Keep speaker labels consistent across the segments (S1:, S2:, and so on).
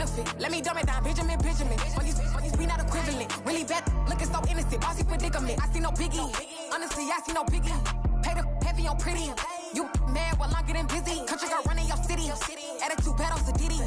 S1: benefit. Let me dumb it down, Benjamin. When these we not equivalent. Really bad, looking so innocent. Bossy predicament. I see no biggie. Honestly, I see no biggie. Pay the heavy on pretty. You mad while I'm getting busy. Country girl running your city. Attitude bad on Diddy.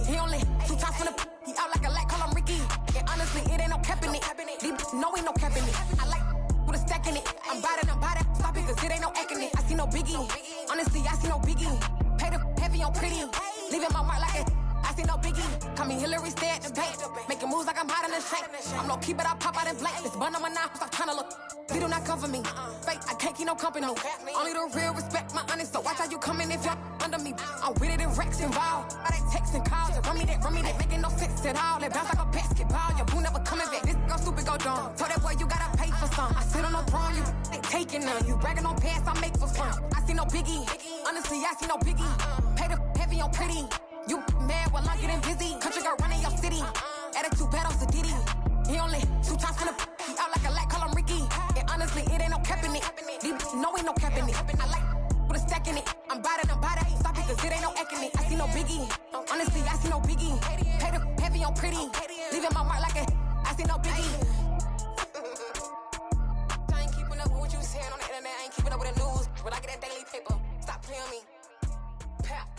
S1: He only 2 times from the. He out like a light, call him Ricky. And honestly, it ain't no cap in it. These no ain't no cap in it. I like with a stack in it. I'm by that. Stop it, cause it ain't no acting it. I see no biggie. Honestly, I see no biggie. Pay the heavy on pretty. Leaving my mark like it. I see no biggie. Call me Hillary, stay at the bank. Making moves like I'm hiding the shank. I'm low key, but I pop out in blank. This bun on my knife, stop trying to look. They do not cover me. Fake, I can't keep no company. Only the real respect my honest. So watch how you coming if you're under me. I'm with it in Rex involved. All they texts and calls. Run me that making no sense at all. They bounce like a basketball. Your boo never coming back. This go stupid, go dumb. Told that boy you gotta pay for some. I sit on no throne, you ain't taking none. You bragging on past, I make for fun. I see no biggie. Honestly, I see no biggie. Pay the heavy on pretty. You mad while I'm getting busy. Country girl running your city. Attitude bad on Diddy. He only 2 times from the. He out like a light, call him Ricky. And honestly, it ain't no cap in it. These no ain't no cap in it. I like with a stack in it. I'm by that. Stop it, cause it ain't no acting it. I see no biggie. Honestly, I see no biggie. Pay the heavy on pretty. Leaving my mark like a. I see no biggie. I ain't keeping up with what you saying on the internet. I ain't keeping up with the news. When I get that daily paper, stop playing me. Pap.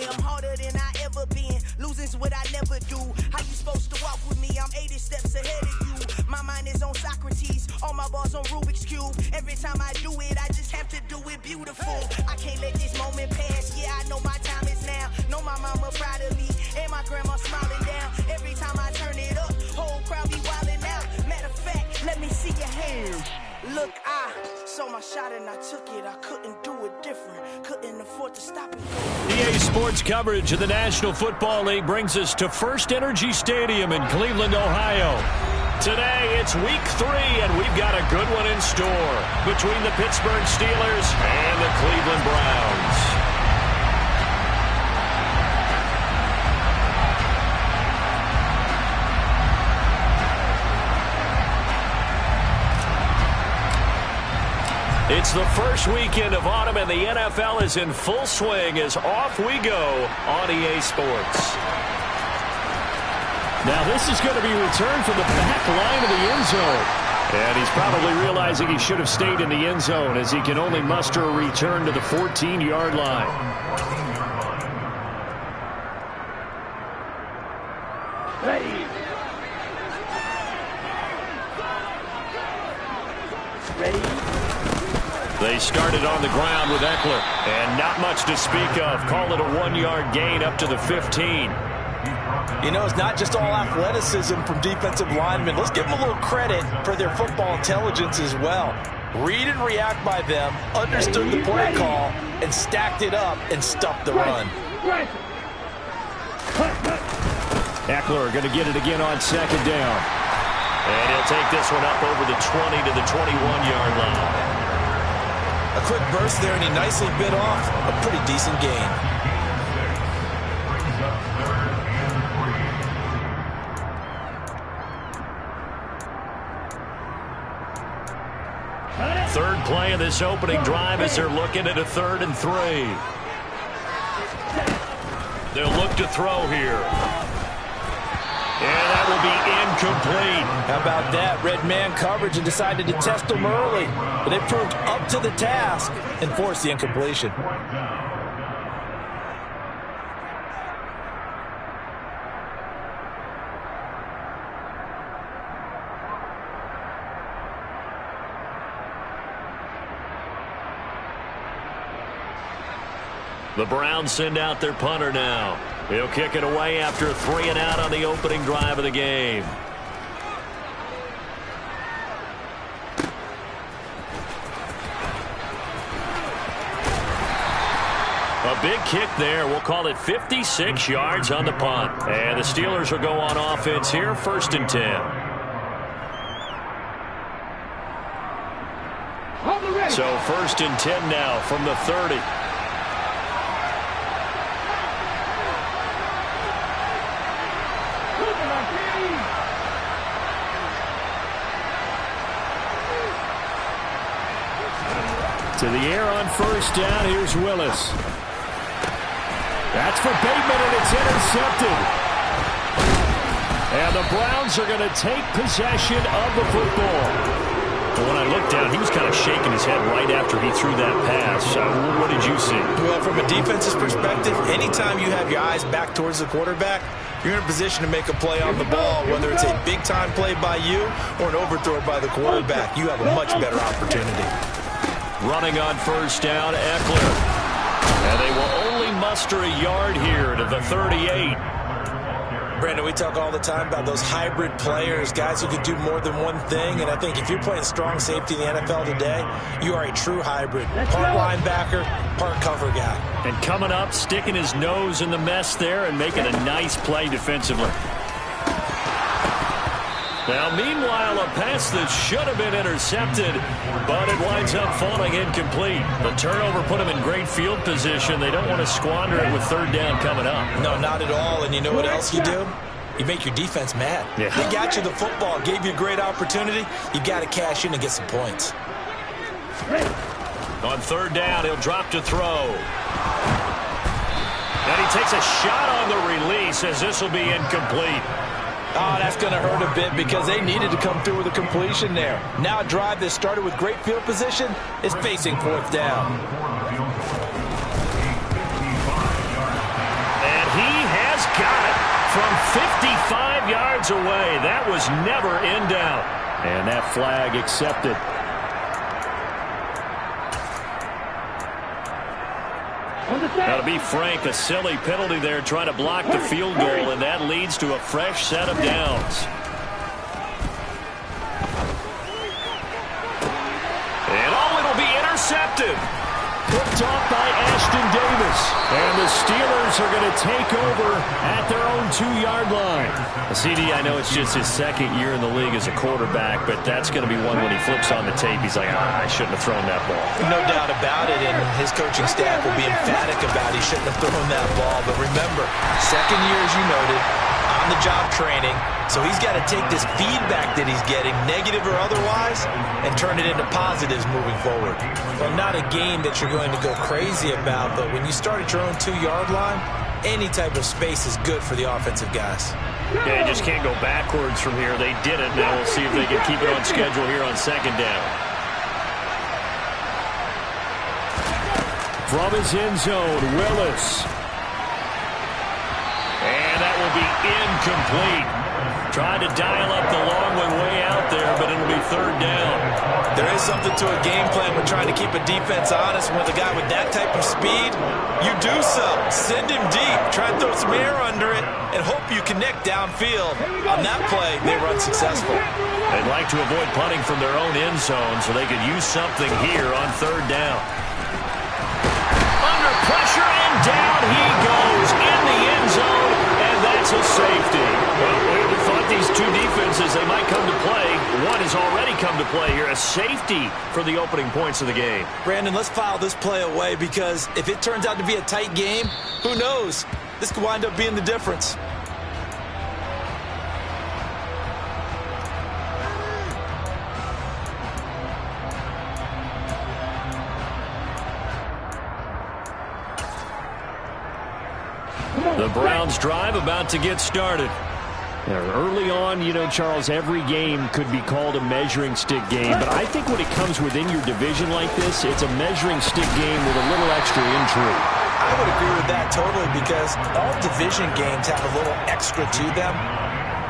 S2: I'm harder than I ever been. Losing's what I never do. How you supposed to walk with me? I'm 80 steps ahead of you. My mind is on Socrates. All my bars on Rubik's Cube. Every time I do it, I just have to do it beautiful. I can't let this moment pass. Yeah, I know my time is now. Know my mama proud of me. And my grandma smiling down. Every time I turn it up, whole crowd be wilding out. Matter of fact, let me see your hands. Look, I saw my shot and I took it. I couldn't do it different. Couldn't afford to stop it.
S3: EA Sports coverage of the National Football League brings us to First Energy Stadium in Cleveland, Ohio. Today, it's week 3, and we've got a good one in store between the Pittsburgh Steelers and the Cleveland Browns. It's the first weekend of autumn, and the NFL is in full swing as off we go on EA Sports. Now this is going to be returned from the back line of the end zone. And he's probably realizing he should have stayed in the end zone as he can only muster a return to the 14-yard line.
S4: Ready.
S3: They started on the ground with Eckler, and not much to speak of. Call it a 1-yard gain up to the 15.
S5: You know, it's not just all athleticism from defensive linemen. Let's give them a little credit for their football intelligence as well. Read and react by them, understood the play call, and stacked it up and stuffed the run.
S3: Eckler going to get it again on second down. And he'll take this one up over the 20 to the 21-yard line.
S5: A quick burst there, and he nicely bit off a pretty decent gain.
S3: Third play of this opening drive as they're looking at a 3rd and 3. They'll look to throw here. And that will be incomplete.
S5: How about that? Red man coverage and decided to test them early. But they proved up to the task and forced the incompletion.
S3: The Browns send out their punter now. He'll kick it away after a 3 and out on the opening drive of the game. A big kick there. We'll call it 56 yards on the punt. And the Steelers will go on offense here, 1st and 10. So 1st and 10 now from the 30. To the air on first down. Here's Willis. That's for Bateman, and it's intercepted. And the Browns are going to take possession of the football. But when I looked down, he was kind of shaking his head right after he threw that pass. What did you see?
S5: Well, from a defense's perspective, anytime you have your eyes back towards the quarterback, you're in a position to make a play on the ball, whether it's a big-time play by you or an overthrow by the quarterback. You have a much better opportunity.
S3: Running on first down, Eckler. And they will only muster a yard here to the 38.
S5: Brandon, we talk all the time about those hybrid players, guys who can do more than one thing. And I think if you're playing strong safety in the NFL today, you are a true hybrid. Part linebacker, part cover guy.
S3: And coming up, sticking his nose in the mess there and making a nice play defensively. Now, meanwhile, a pass that should have been intercepted, but it winds up falling incomplete. The turnover put him in great field position. They don't want to squander it with third down coming up.
S5: No, not at all. And you know what else you do? You make your defense mad.
S3: Yeah.
S5: They got you the football, gave you a great opportunity. You got to cash in and get some points.
S3: On third down, he'll drop to throw. And he takes a shot on the release as this will be incomplete.
S5: Oh, that's going to hurt a bit because they needed to come through with a completion there. Now a drive that started with great field position is facing fourth down.
S3: And he has got it from 55 yards away. That was never in doubt. And that flag accepted. Now, to be frank, a silly penalty there trying to block the field goal, and that leads to a fresh set of downs. And it'll be intercepted. Picked off by Ashton Davis. And the Steelers are going to take over at their own 2-yard line. CD, I know it's just his second year in the league as a quarterback, but that's going to be one when he flips on the tape. He's like, I shouldn't have thrown that ball.
S5: No doubt about it, and his coaching staff will be emphatic about he shouldn't have thrown that ball. But remember, second year, as you noted, on-the-job training, so he's got to take this feedback that he's getting, negative or otherwise, and turn it into positives moving forward. Well, not a game that you're going to go crazy about, but when you start at your own 2-yard line, any type of space is good for the offensive guys.
S3: Yeah, you just can't go backwards from here. They did it. Now we'll see if they can keep it on schedule here on second down. From his end zone, Willis. And that will be incomplete. Tried to dial up the long one way out there, but it'll be third down.
S5: There is something to a game plan when trying to keep a defense honest. With a guy with that type of speed, you do so. Send him deep. Try and throw some air under it and hope you connect downfield. On that play, they run successful.
S3: They'd like to avoid punting from their own end zone so they could use something here on third down. Under pressure, and down he goes in the end zone, and that's a safety. Well, we thought these two defenses, they might come to play. One has already come to play here, a safety for the opening points of the game.
S5: Brandon, let's file this play away because if it turns out to be a tight game, who knows? This could wind up being the difference.
S3: The Browns drive about to get started. Early on, you know, Charles, every game could be called a measuring stick game, but I think when it comes within your division like this, it's a measuring stick game with a little extra intrigue.
S5: I would agree with that totally because all division games have a little extra to them.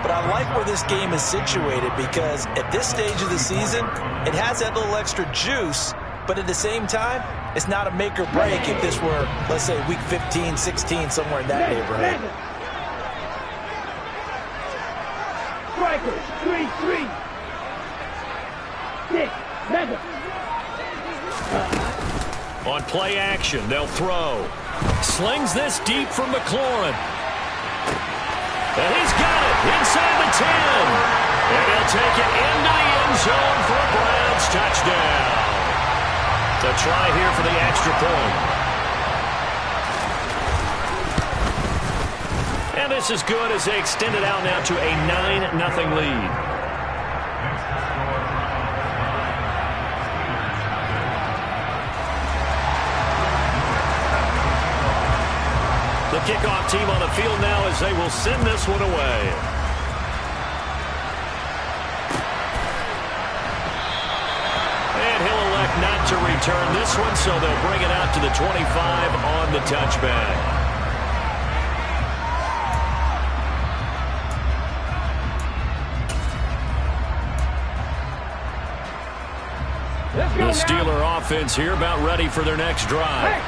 S5: But I like where this game is situated because at this stage of the season, it has that little extra juice, but at the same time, it's not a make or break if this were, let's say, week 15, 16, somewhere in that neighborhood.
S4: Strikers, 3-3. 6, 7.
S3: On play action, they'll throw. Slings this deep from McLaurin. And he's got it inside the 10. And he'll take it into the end zone for a Browns touchdown. To try here for the extra point. And this is good as they extend it out now to a 9-0 lead. kickoff team on the field now as they will send this one away. And he'll elect not to return this one, so they'll bring it out to the 25 on the touchback. The Steeler offense here about ready for their next drive.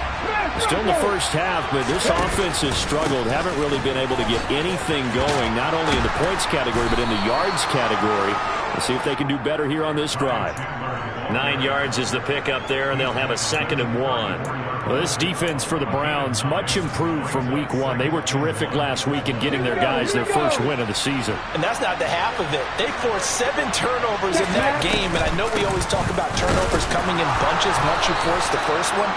S3: Still in the first half, but this offense has struggled. Haven't really been able to get anything going, not only in the points category, but in the yards category. Let's see if they can do better here on this drive. 9 yards is the pickup there, and they'll have a 2nd and 1. Well, this defense for the Browns, much improved from week 1. They were terrific last week in getting their guys their first win of the season.
S5: And that's not the half of it. They forced 7 turnovers in that game, and I know we always talk about turnovers coming in bunches once you force the first one,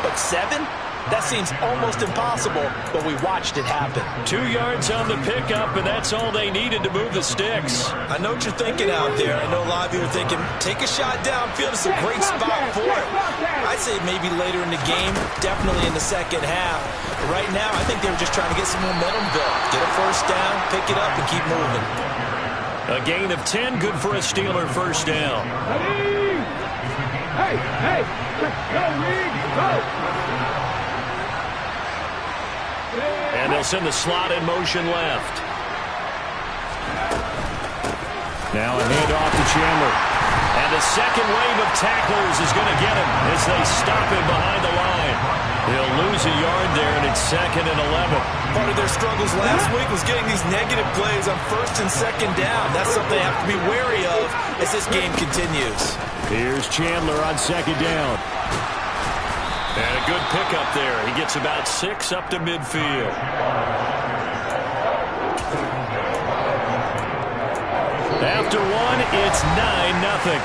S5: but 7? That seems almost impossible, but we watched it happen.
S3: 2 yards on the pickup, and that's all they needed to move the sticks.
S5: I know what you're thinking out there. I know a lot of you are thinking, take a shot downfield. It's a great spot for it. I'd say maybe later in the game, definitely in the second half. But right now, I think they were just trying to get some momentum built. Get a first down, pick it up, and keep moving.
S3: A gain of 10, good for a Steeler first down.
S4: Hey, go, Reed, go!
S3: And they'll send the slot in motion left. Now a handoff to Chandler. And the second wave of tacklers is going to get him as they stop him behind the line. They'll lose a yard there, and it's 2nd and 11.
S5: Part of their struggles last week was getting these negative plays on 1st and 2nd down. That's something they have to be wary of as this game continues.
S3: Here's Chandler on 2nd down. And a good pickup there. He gets about 6 up to midfield. After 1, it's 9-0.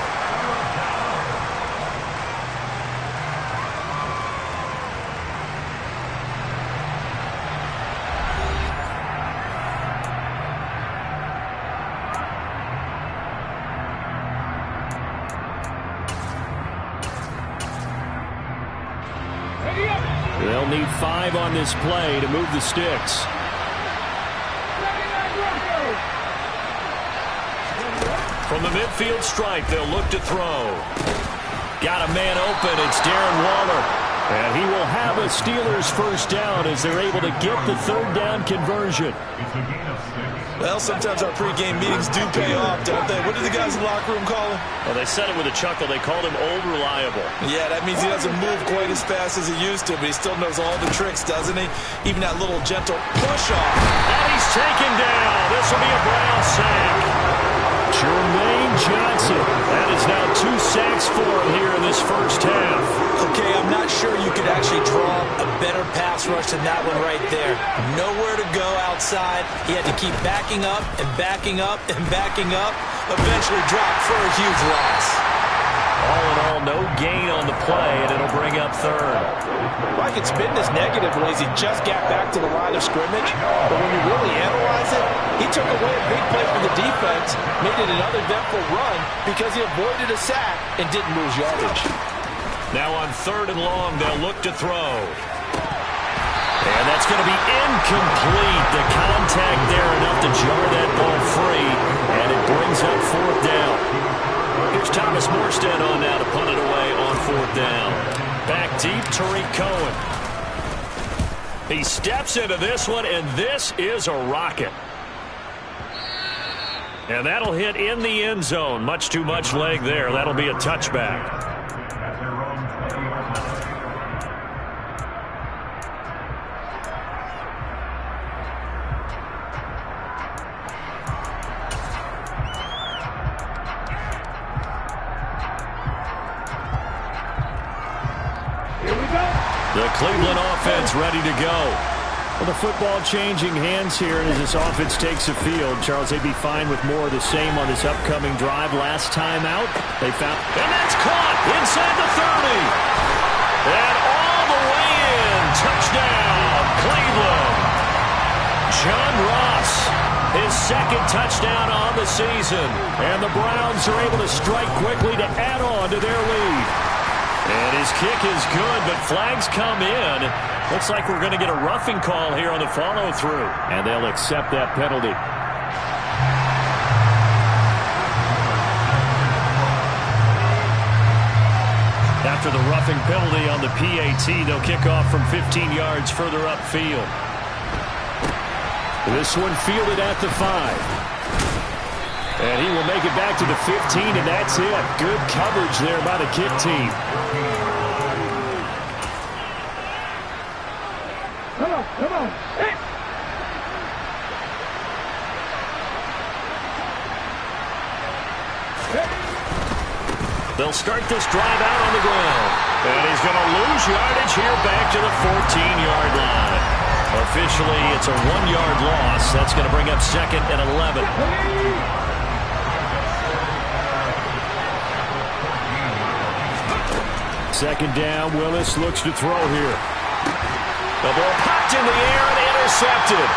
S3: They'll need 5 on this play to move the sticks. From the midfield stripe, they'll look to throw. Got a man open. It's Darren Waller. And he will have a Steelers first down as they're able to get the 3rd down conversion.
S5: Well, sometimes our pregame meetings do pay off, don't they? What did the guys in the locker room call him?
S3: Well, they said it with a chuckle. They called him Old Reliable.
S5: Yeah, that means he doesn't move quite as fast as he used to, but he still knows all the tricks, doesn't he? Even that little gentle push-off.
S3: And he's taken down. This will be a Brown sack. Jermaine Johnson. That is now 2 sacks for him here in this first half.
S5: Okay, I'm not sure you could actually draw a better pass rush than that one right there. Nowhere to go outside. He had to keep backing up and backing up and backing up. Eventually dropped for a huge loss.
S3: All in all, no gain on the play, and it'll bring up 3rd.
S5: Well, I could spin this negatively as he just got back to the line of scrimmage. But when you really analyze it, he took away a big play from the defense, made it an uneventful run because he avoided a sack and didn't lose yardage.
S3: Now on 3rd and long, they'll look to throw. And that's going to be incomplete. The contact there enough to jar that ball free, and it brings up 4th down. Here's Thomas Morstead on now to punt it away on 4th down. Back deep, Tariq Cohen. He steps into this one, and this is a rocket. And that'll hit in the end zone. Much too much leg there. That'll be a touchback. The Cleveland offense ready to go. Well, the football changing hands here as this offense takes the field. Charles, they'd be fine with more of the same on this upcoming drive. Last time out, they found... And that's caught inside the 30. And all the way in. Touchdown, Cleveland. John Ross, his 2nd touchdown on the season. And the Browns are able to strike quickly to add on to their lead. And his kick is good, but flags come in. Looks like we're going to get a roughing call here on the follow-through. And they'll accept that penalty. After the roughing penalty on the PAT, they'll kick off from 15 yards further upfield. This one fielded at the 5. And he will make it back to the 15, and that's it. Good coverage there by the kick team.
S4: Come on. Hey.
S3: They'll start this drive out on the ground. And he's going to lose yardage here back to the 14-yard line. Officially, it's a 1-yard loss. That's going to bring up 2nd and 11. Second down, Willis looks to throw here. The ball popped in the air and intercepted.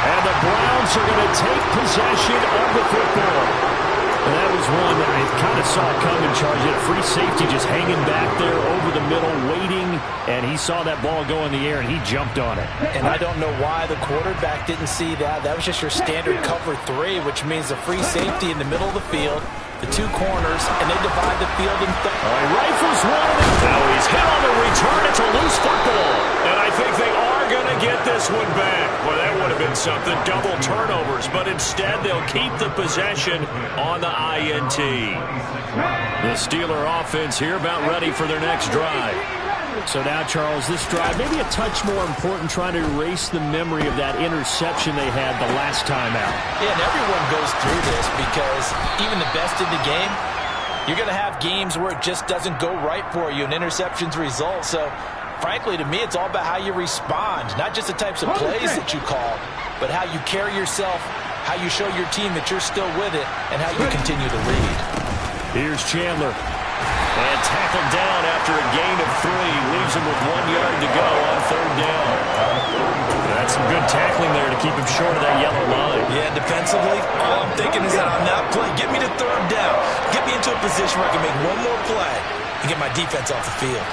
S3: And the Browns are going to take possession of the football. And that was one that I kind of saw coming, Charge. It free safety just hanging back there over the middle, waiting, and he saw that ball go in the air, and he jumped on it.
S5: And I don't know why the quarterback didn't see that. That was just your standard cover 3, which means a free safety in the middle of the field, the 2 corners, and they divide the field in
S3: All right, rifles one. Now he's hit on the return. It's a loose football. And I think they are going to get this one back. Well, that would have been something. Double turnovers. But instead, they'll keep the possession on the INT. The Steeler offense here about ready for their next drive. So now, Charles, this drive maybe a touch more important, trying to erase the memory of that interception they had the last time out.
S5: Yeah, and everyone goes through this because even the best in the game, you're going to have games where it just doesn't go right for you and interceptions result. So, frankly, to me, it's all about how you respond, not just the types of plays that you call, but how you carry yourself, how you show your team that you're still with it, and how you continue to lead.
S3: Here's Chandler. And tackled down after a gain of 3. Leaves him with 1 yard to go on 3rd down. That's some good tackling there to keep him short of that yellow line.
S5: Yeah, defensively, all I'm thinking is that on that play, get me to 3rd down. Get me into a position where I can make one more play and get my defense off the field.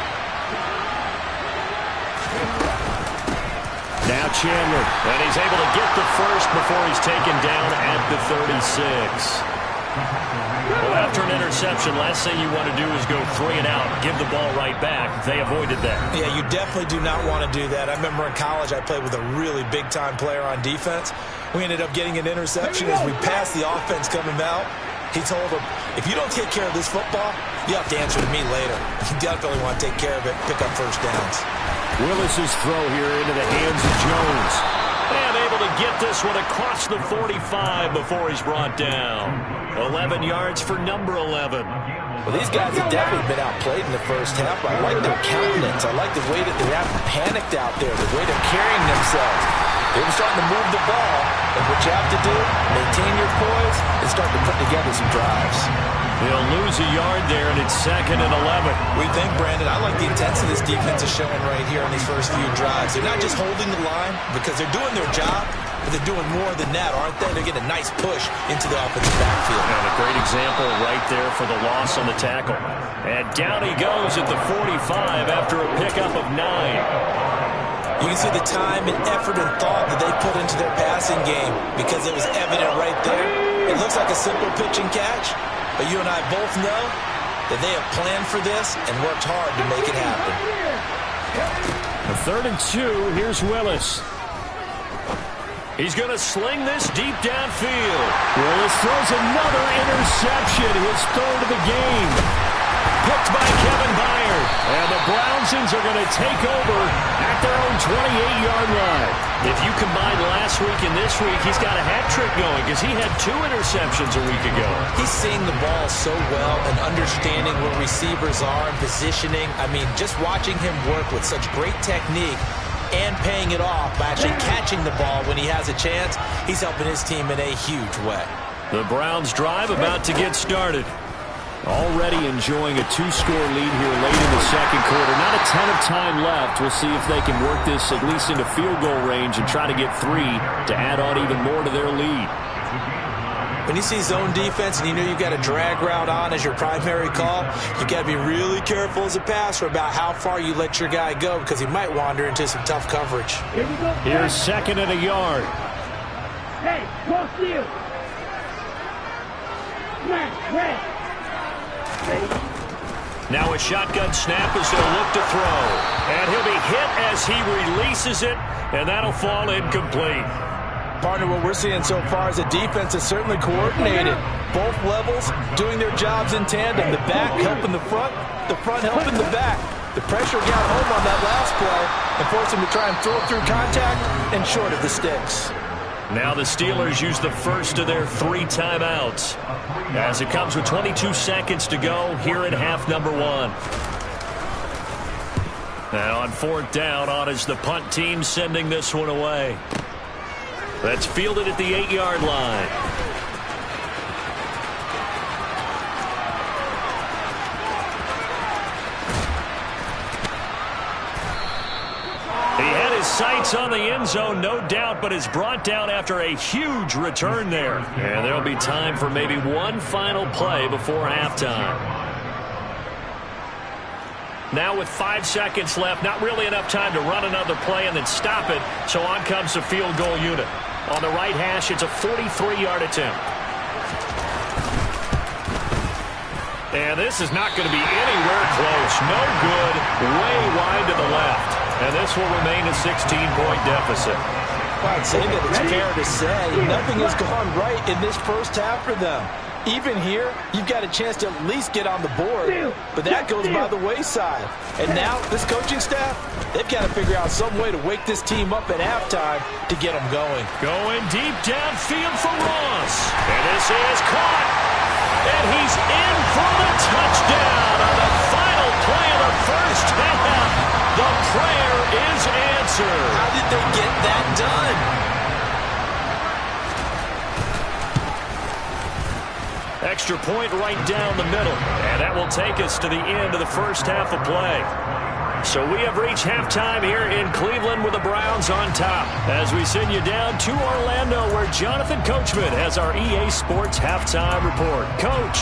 S3: Now Chandler, and he's able to get the first before he's taken down at the 36. Well, after an interception, last thing you want to do is go 3 and out, give the ball right back. They avoided that.
S5: Yeah, you definitely do not want to do that. I remember in college I played with a really big-time player on defense. We ended up getting an interception as we passed the offense coming out. He told him, if you don't take care of this football, you have to answer to me later. You definitely want to take care of it, pick up first downs.
S3: Willis's throw here into the hands of Jones. And able to get this one across the 45 before he's brought down. 11 yards for number 11.
S5: Well, these guys have definitely been outplayed in the first half. I like their countenance. I like the way that they haven't panicked out there, the way they're carrying themselves. They're starting to move the ball. And what you have to do, maintain your poise, and start to put together some drives.
S3: They'll lose a yard there, and it's 2nd and 11.
S5: We think, Brandon, I like the intensity this defense is showing right here on these first few drives. They're not just holding the line because they're doing their job, but they're doing more than that, aren't they? They're getting a nice push into the offensive backfield.
S3: And a great example right there for the loss on the tackle. And down he goes at the 45 after a pickup of 9.
S5: You can see the time and effort and thought that they put into their passing game because it was evident right there. It looks like a simple pitch and catch, but you and I both know that they have planned for this and worked hard to make it happen.
S3: A 3rd and 2, here's Willis. He's going to sling this deep downfield. Willis throws another interception, his 3rd of the game. Picked by Kevin Byard. And the Brownsons are going to take over at their own 28-yard line. If you combine last week and this week, he's got a hat trick going because he had 2 interceptions a week ago.
S5: He's seeing the ball so well and understanding where receivers are and positioning. I mean, just watching him work with such great technique and paying it off by actually catching the ball when he has a chance, he's helping his team in a huge way.
S3: The Browns drive about to get started. Already enjoying a 2-score lead here late in the 2nd quarter. Not a ton of time left. We'll see if they can work this at least into field goal range and try to get 3 to add on even more to their lead.
S5: When you see zone defense and you know you've got a drag route on as your primary call, you got to be really careful as a passer about how far you let your guy go because he might wander into some tough coverage.
S3: Here's 2nd and a yard.
S4: Hey, go steal.
S3: Now a shotgun snap as they'll look to throw. And he'll be hit as he releases it, and that'll fall incomplete.
S5: Partner, what we're seeing so far is a defense that's certainly coordinated. Both levels doing their jobs in tandem. The back helping the front helping the back. The pressure got home on that last play and forced him to try and throw it through contact and short of the sticks.
S3: Now the Steelers use the first of their 3 timeouts as it comes with 22 seconds to go here in half number 1. And on 4th down, on is the punt team sending this one away. That's fielded at the 8-yard line. He had his sights on the end zone, no doubt, but is brought down after a huge return there. And there'll be time for maybe one final play before halftime. Now with 5 seconds left, not really enough time to run another play and then stop it, so on comes the field goal unit. On the right hash, it's a 43-yard attempt. And this is not going to be anywhere close. No good, way wide to the left. And this will remain a 16-point deficit.
S5: I'd say that it's fair to say nothing has gone right in this first half for them. Even here, you've got a chance to at least get on the board, but that goes by the wayside. And now, this coaching staff, they've got to figure out some way to wake this team up at halftime to get them going.
S3: Going deep downfield for Ross. And this is caught. And he's in for the touchdown on the final play of the first half. The prayer is answered.
S5: How did they get that done?
S3: Extra point right down the middle. And that will take us to the end of the first half of play. So we have reached halftime here in Cleveland with the Browns on top. As we send you down to Orlando where Jonathan Coachman has our EA Sports halftime report. Coach.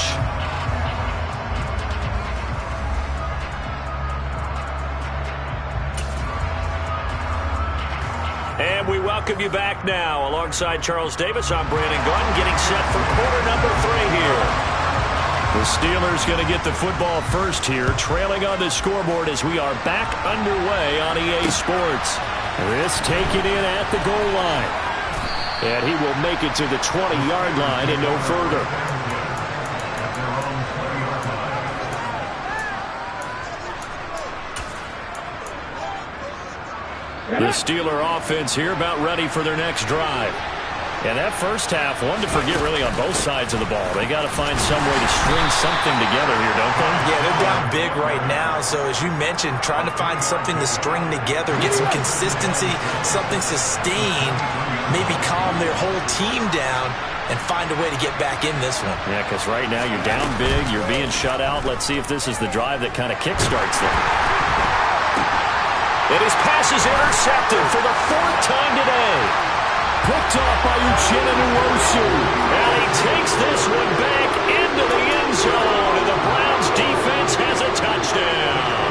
S3: And we welcome you back now. Alongside Charles Davis, I'm Brandon Gordon, getting set for quarter number 3 here. The Steelers going to get the football first here, trailing on the scoreboard as we are back underway on EA Sports. This taken in at the goal line. And he will make it to the 20-yard line and no further. The Steeler offense here about ready for their next drive. And that first half, one to forget really on both sides of the ball. They got to find some way to string something together here, don't they?
S5: Yeah, they're down big right now. So as you mentioned, trying to find something to string together, get some consistency, something sustained, maybe calm their whole team down and find a way to get back in this one.
S3: Yeah, because right now you're down big, you're being shut out. Let's see if this is the drive that kind of kickstarts them. And his pass is intercepted for the 4th time today. Picked off by Ntjw. And he takes this one back into the end zone. And the Browns defense has a touchdown.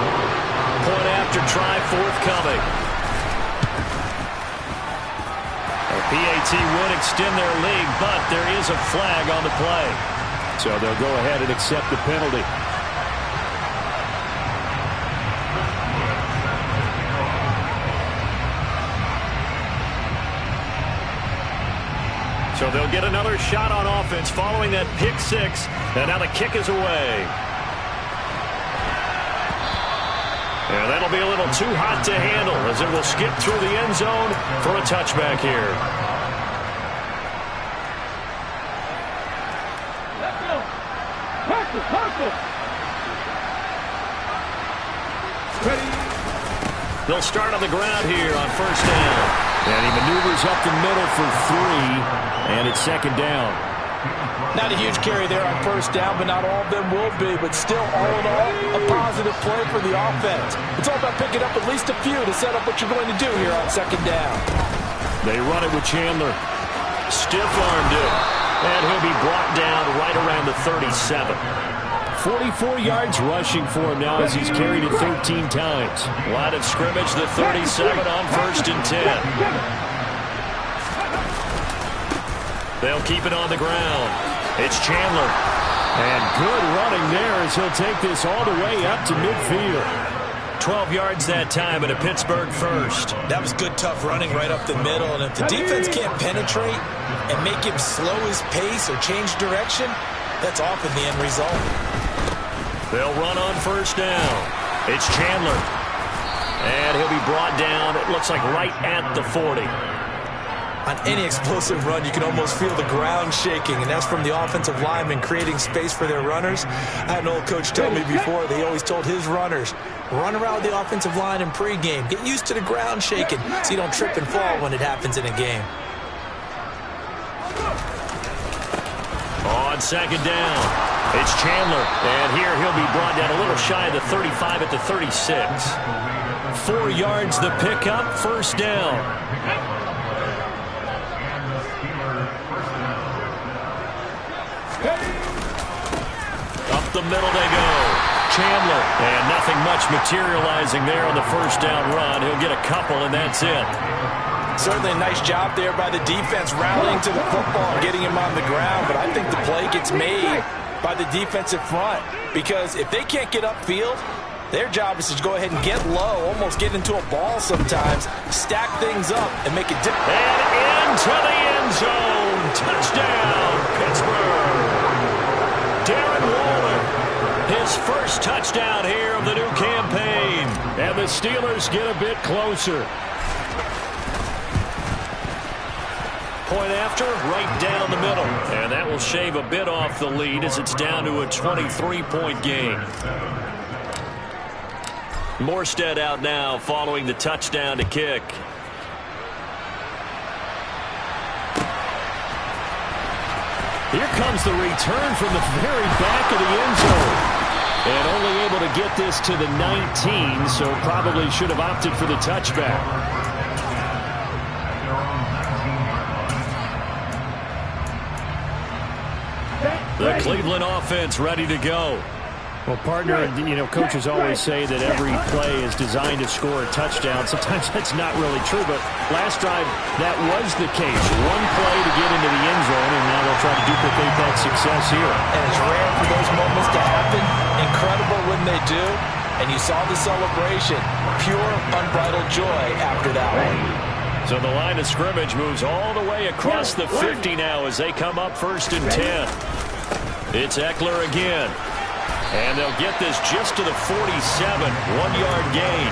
S3: Point after try forthcoming. A PAT would extend their lead, but there is a flag on the play. So they'll go ahead and accept the penalty. So they'll get another shot on offense following that pick 6. And now the kick is away. And that'll be a little too hot to handle as it will skip through the end zone for a touchback here.
S4: Let's go. Hustle. Ready.
S3: They'll start on the ground here on first down. And he maneuvers up the middle for 3, and it's 2nd down.
S5: Not a huge carry there on first down, but not all of them will be. But still, all in all, a positive play for the offense. It's all about picking up at least a few to set up what you're going to do here on 2nd down.
S3: They run it with Chandler. Stiff-armed it. And he'll be brought down right around the 37. 44 yards rushing for him now as he's carried it 13 times. Line of scrimmage, the 37 on 1st and 10. They'll keep it on the ground. It's Chandler. And good running there as he'll take this all the way up to midfield. 12 yards that time and a Pittsburgh first.
S5: That was good, tough running right up the middle. And if the defense can't penetrate and make him slow his pace or change direction, that's often the end result.
S3: They'll run on 1st down. It's Chandler. And he'll be brought down, it looks like right at the 40.
S5: On any explosive run, you can almost feel the ground shaking, and that's from the offensive linemen creating space for their runners. I had an old coach tell me before, they always told his runners, run around the offensive line in pregame. Get used to the ground shaking so you don't trip and fall when it happens in a game.
S3: On 2nd down, it's Chandler. And here he'll be brought down a little shy of the 35 at the 36. 4 yards the pickup, 1st down. Up the middle they go. Chandler. And nothing much materializing there on the 1st down run. He'll get a couple, and that's it.
S5: Certainly a nice job there by the defense rallying to the football and getting him on the ground. But I think the play gets made by the defensive front. Because if they can't get upfield, their job is to go ahead and get low, almost get into a ball sometimes, stack things up, and make it different.
S3: And into the end zone. Touchdown, Pittsburgh. Darren Waller, his first touchdown here of the new campaign. And the Steelers get a bit closer. Point after, right down the middle. And that will shave a bit off the lead as it's down to a 23-point game. Morstead out now following the touchdown to kick. Here comes the return from the very back of the end zone. And only able to get this to the 19, so probably should have opted for the touchback. The Cleveland offense ready to go. Well, partner, coaches always say that every play is designed to score a touchdown. Sometimes that's not really true, but last drive, that was the case. One play to get into the end zone, and now they'll try to duplicate that success here.
S5: And it's rare for those moments to happen. Incredible when they do. And you saw the celebration. Pure, unbridled joy after that one.
S3: So the line of scrimmage moves all the way across the 50 now as they come up 1st and 10. It's Eckler again. And they'll get this just to the 47, 1-yard gain.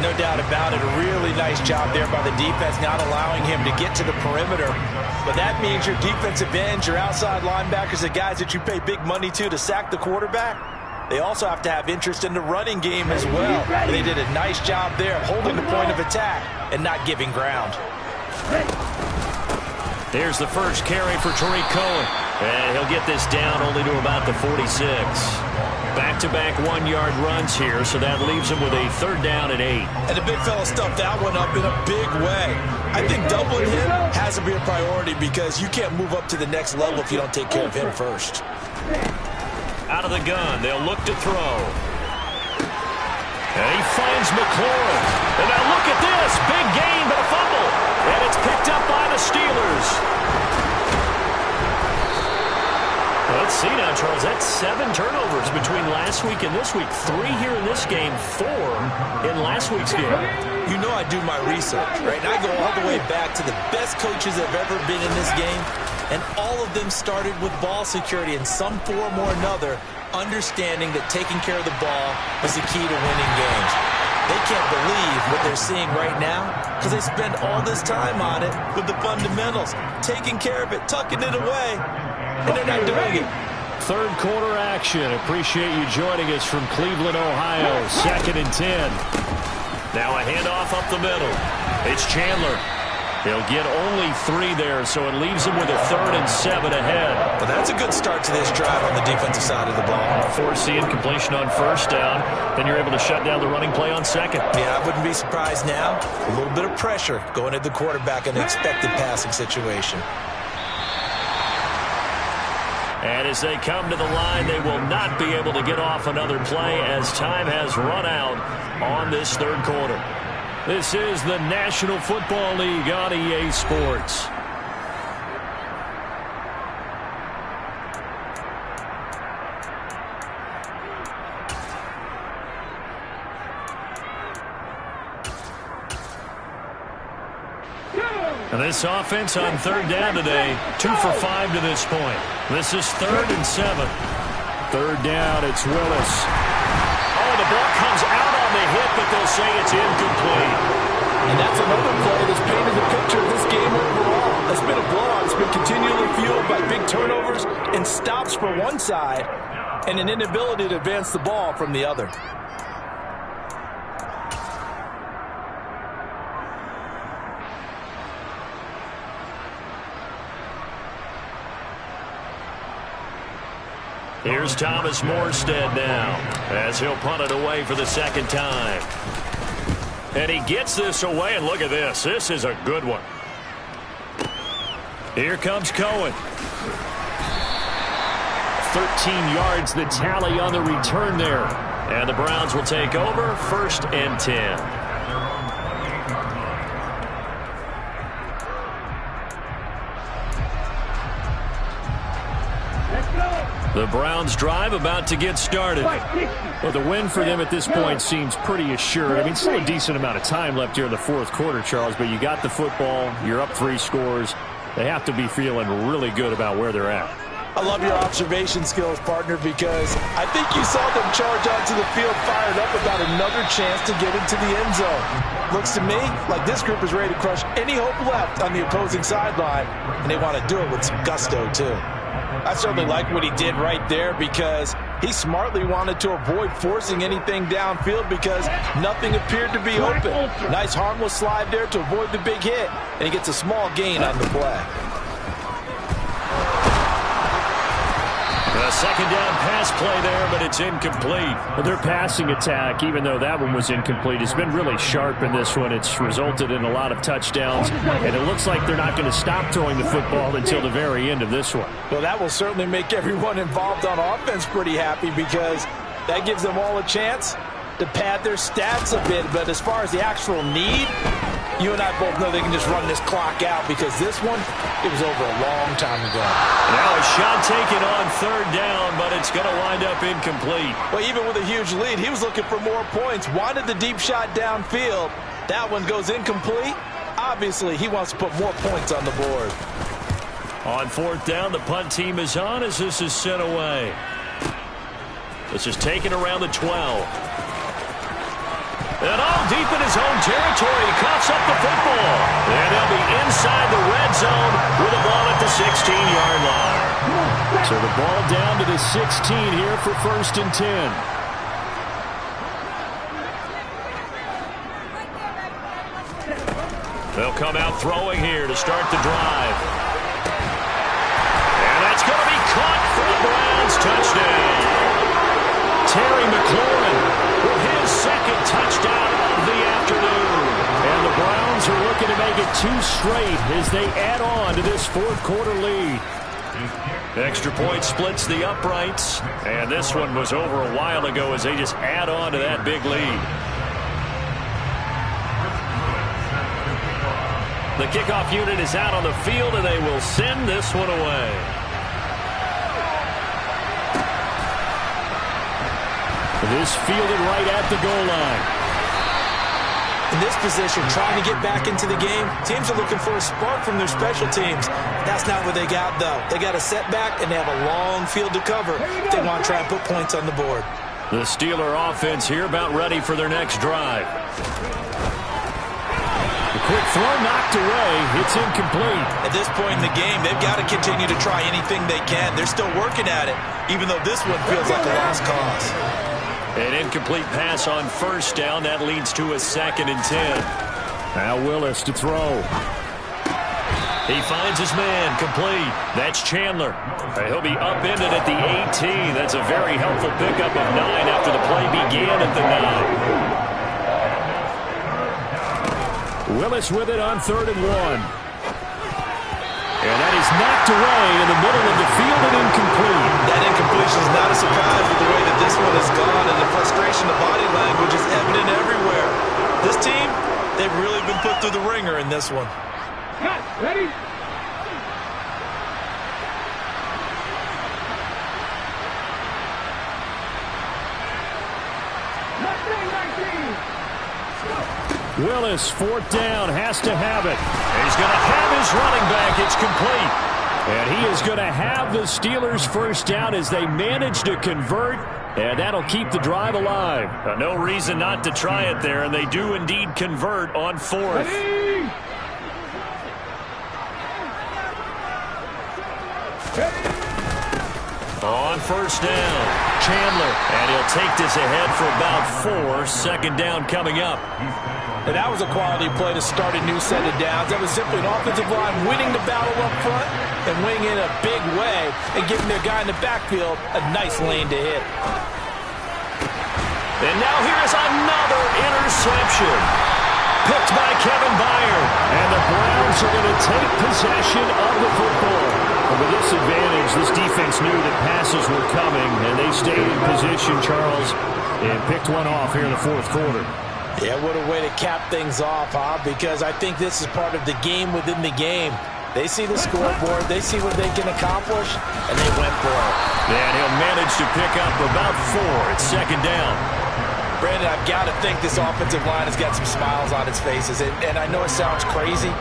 S5: No doubt about it. A really nice job there by the defense, not allowing him to get to the perimeter. But that means your defensive ends, your outside linebackers, the guys that you pay big money to sack the quarterback, they also have to have interest in the running game as well. And they did a nice job there of holding the point of attack and not giving ground.
S3: Here's the first carry for Tariq Cohen. And he'll get this down only to about the 46. Back-to-back 1-yard runs here, so that leaves him with a 3rd down and 8.
S5: And the big fella stuffed that one up in a big way. I think doubling him has to be a priority because you can't move up to the next level if you don't take care of him first.
S3: Out of the gun, they'll look to throw. And he finds McLaurin. And now look at this. Big gain, but a fumble. And it's picked up by the Steelers. Let's see now, Charles. That's 7 turnovers between last week and this week. 3 here in this game, 4 in last week's game.
S5: You know I do my research, right? And I go all the way back to the best coaches that have ever been in this game. And all of them started with ball security in some form or another, understanding that taking care of the ball was the key to winning games. They can't believe what they're seeing right now because they spend all this time on it with the fundamentals, taking care of it, tucking it away, and they're not doing it.
S3: 3rd quarter action. Appreciate you joining us from Cleveland, Ohio. 2nd and 10. Now a handoff up the middle. It's Chandler. He'll get only 3 there, so it leaves him with a 3rd and 7 ahead.
S5: Well, that's a good start to this drive on the defensive side of the ball.
S3: Forcing completion on 1st down. Then you're able to shut down the running play on 2nd.
S5: Yeah, I wouldn't be surprised now. A little bit of pressure going at the quarterback in an expected passing situation.
S3: And as they come to the line, they will not be able to get off another play as time has run out on this third quarter. This is the National Football League on EA Sports. And this offense on third down today, 2 for 5 to this point. This is 3rd and 7. Third down, it's Willis. Oh, the ball comes out on the hit, but they'll say it's incomplete.
S5: And that's another play that's painted the picture of this game overall. It's been a blowout. It's been continually fueled by big turnovers and stops for one side and an inability to advance the ball from the other.
S3: Here's Thomas Morstead now as he'll punt it away for the second time. And he gets this away, and look at this. This is a good one. Here comes Cohen. 13 yards the tally on the return there. And the Browns will take over 1st and 10. The Browns drive about to get started.
S6: Well, the win for them at this point seems pretty assured. I mean, still a decent amount of time left here in the fourth quarter, Charles, but you got the football. You're up 3 scores. They have to be feeling really good about where they're at.
S5: I love your observation skills, partner, because I think you saw them charge onto the field fired up about another chance to get into the end zone. Looks to me like this group is ready to crush any hope left on the opposing sideline, and they want to do it with some gusto, too. I certainly like what he did right there because he smartly wanted to avoid forcing anything downfield because nothing appeared to be open. Nice harmless slide there to avoid the big hit, and he gets a small gain on the play.
S3: A second down pass play there, but it's incomplete.
S6: Their passing attack, even though that one was incomplete, has been really sharp in this one. It's resulted in a lot of touchdowns, and it looks like they're not going to stop throwing the football until the very end of this one.
S5: Well, that will certainly make everyone involved on offense pretty happy because that gives them all a chance to pad their stats a bit. But as far as the actual need, you and I both know they can just run this clock out because this one, it was over a long time ago.
S3: Now a shot taken on third down, but it's going to wind up incomplete.
S5: Well, even with a huge lead, he was looking for more points. Wanted the deep shot downfield. That one goes incomplete. Obviously, he wants to put more points on the board.
S3: On fourth down, the punt team is on as this is sent away. This is taken around the 12. And all deep in his own territory, he coughs up the football. And they'll be inside the red zone with the ball at the 16-yard line.
S6: So the ball down to the 16 here for 1st and 10.
S3: They'll come out throwing here to start the drive. And that's going to be caught for the Browns. Touchdown. Terry McLaurin with his second touchdown of the afternoon.
S6: And the Browns are looking to make it 2 straight as they add on to this fourth quarter lead.
S3: Extra point splits the uprights. And this one was over a while ago as they just add on to that big lead. The kickoff unit is out on the field, and they will send this one away.
S6: This fielded right at the goal line.
S5: In this position, trying to get back into the game, teams are looking for a spark from their special teams. That's not what they got, though. They got a setback, and they have a long field to cover if they want to try and put points on the board.
S3: The Steeler offense here about ready for their next drive.
S6: The quick throw knocked away. It's incomplete.
S5: At this point in the game, they've got to continue to try anything they can. They're still working at it, even though this one feels like a lost cause.
S3: An incomplete pass on first down. That leads to a 2nd and 10.
S6: Now Willis to throw.
S3: He finds his man complete. That's Chandler. He'll be upended at the 18. That's a very helpful pickup of 9 after the play began at the 9.
S6: Willis with it on 3rd and 1. And that is knocked away in the middle of the field and incomplete.
S5: That incompletion is not a surprise with the way that this one has gone, and the frustration, the body language is evident everywhere. This team, they've really been put through the ringer in this one.
S4: Ready?
S6: Willis, fourth down, has to have it. He's going to have his running back. It's complete. And he is going to have the Steelers first down as they manage to convert, and that'll keep the drive alive. No reason not to try it there, and they do indeed convert on fourth.
S4: Ready?
S3: On first down, Chandler, and he'll take this ahead for about 4. Second down coming up.
S5: And that was a quality play to start a new set of downs. That was simply an offensive line winning the battle up front and winning in a big way and giving their guy in the backfield a nice lane to hit.
S3: And now here's another interception. Picked by Kevin Byard. And the Browns are going to take possession of the football. And with this advantage, this defense knew that passes were coming, and they stayed in position, Charles, and picked one off here in the fourth quarter.
S5: Yeah, what a way to cap things off, huh? Because I think this is part of the game within the game. They see the scoreboard, they see what they can accomplish, and they went for it.
S3: And he'll manage to pick up about 4. It's second down.
S5: Brandon, I've got to think this offensive line has got some smiles on its faces. And I know it sounds crazy,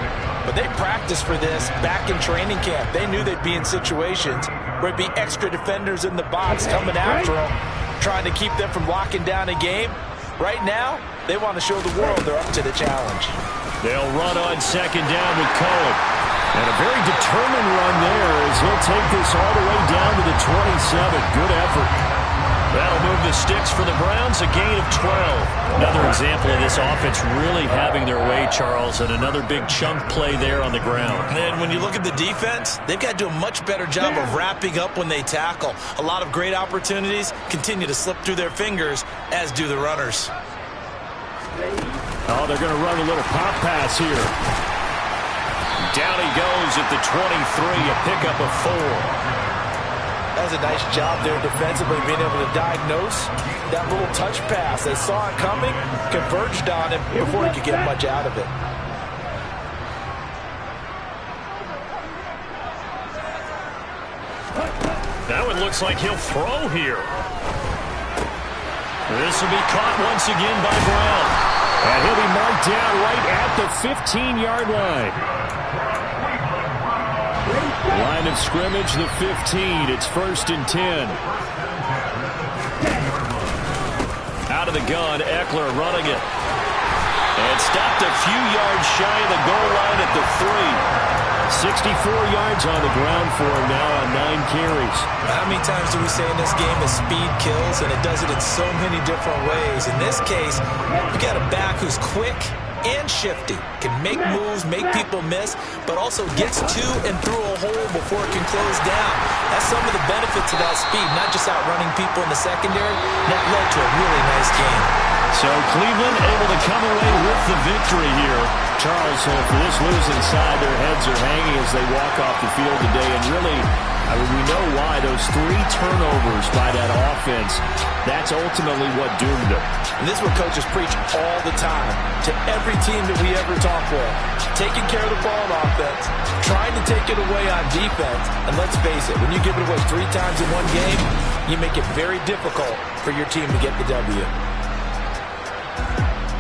S5: but they practiced for this back in training camp. They knew they'd be in situations where it'd be extra defenders in the box coming after them, trying to keep them from locking down a game. Right now, they want to show the world they're up to the challenge.
S3: They'll run on second down with Cohen. And a very determined run there as he'll take this all the way down to the 27. Good effort. That'll move the sticks for the Browns, a gain of 12. Another example of this offense really having their way, Charles, and another big chunk play there on the ground.
S5: And when you look at the defense, they've got to do a much better job of wrapping up when they tackle. A lot of great opportunities continue to slip through their fingers, as do the runners.
S6: Oh, they're going to run a little pop pass here.
S3: Down he goes at the 23, a pickup of 4.
S5: That's a nice job there defensively, being able to diagnose that little touch pass. They saw it coming, converged on him before he could get much out of it.
S3: That one looks like he'll throw here. This will be caught once again by Brown.
S6: And he'll be marked down right at the 15-yard line. Line of scrimmage, the 15. It's 1st and 10. Out of the gun, Eckler running it. And stopped a few yards shy of the goal line at the 3. 64 yards on the ground for him now on 9 carries.
S5: How many times do we say in this game that speed kills, and it does it in so many different ways? In this case, you got a back who's quick and shifty, can make moves, make people miss, but also gets to and through a hole before it can close down. That's some of the benefits of that speed, not just outrunning people in the secondary. That led to a really nice game.
S3: So Cleveland able to come away with the victory here.
S6: Charles, for this losing side, their heads are hanging as they walk off the field today. And really, I mean, we know why. Those 3 turnovers by that offense, that's ultimately what doomed them.
S5: And this is what coaches preach all the time to every team that we ever talk with. Taking care of the ball on offense, trying to take it away on defense. And let's face it, when you give it away 3 times in one game, you make it very difficult for your team to get the W.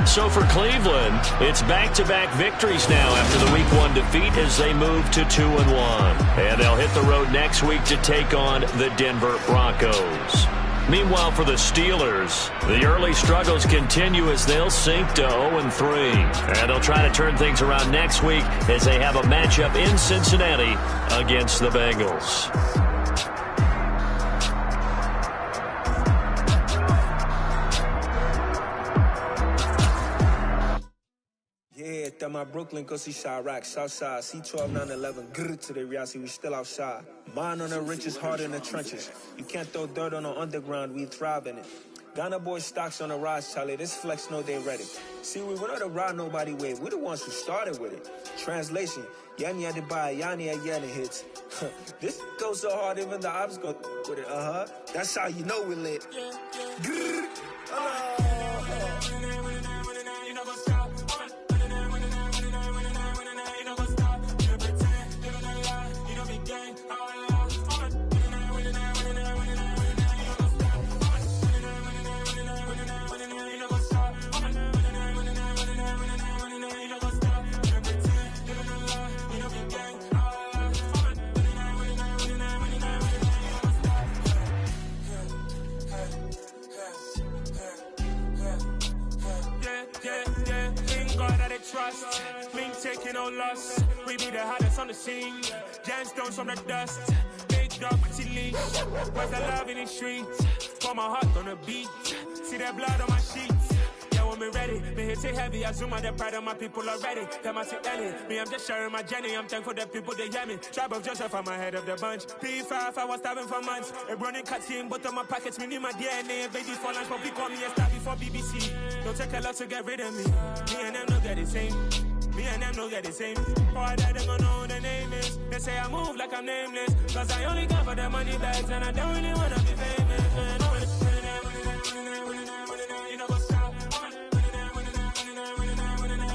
S3: So for Cleveland, it's back-to-back victories now after the Week 1 defeat as they move to 2-1. And they'll hit the road next week to take on the Denver Broncos. Meanwhile, for the Steelers, the early struggles continue as they'll sink to 0-3. And they'll try to turn things around next week as they have a matchup in Cincinnati against the Bengals.
S7: Yeah, my Brooklyn, go see Chirac, Southside, C12, 911, grrr to the reality, we still outside. Mine on the riches, hard in the trenches. You can't throw dirt on the underground, we thrive in it. Ghana boy stocks on the rise, Charlie. This flex know they ready. See, we went on the ride nobody wave. We the ones who started with it. Translation, Yani had to buy, Yani had Yanni hits. This goes so hard, even the ops go with it. That's how you know we lit.
S8: Trust, Ming taking no loss. We be the hottest on the scene. Gemstones from the dust. Big dog, pretty leash. Where's the love in the streets? Pour my heart on the beat. See that blood on my sheets. Yeah, when me ready, me hit it heavy. I zoom out the pride of my people already. Them I see Ellie. Me, I'm just sharing my journey. I'm thankful that people they hear me. Tribe of Joseph, I'm ahead of the bunch. P5, I was starving for months. A running cut in both of my pockets. Me need my DNA. Baby for lunch, but we call me a star before BBC. Don't take a lot to get rid of me. Me and them no get the same. Me and them no get the same. Boy, that them gonna know who the name is. They say I move like I'm nameless. Cause I only come for the money bags and I don't really wanna be famous. Man. You know what's up?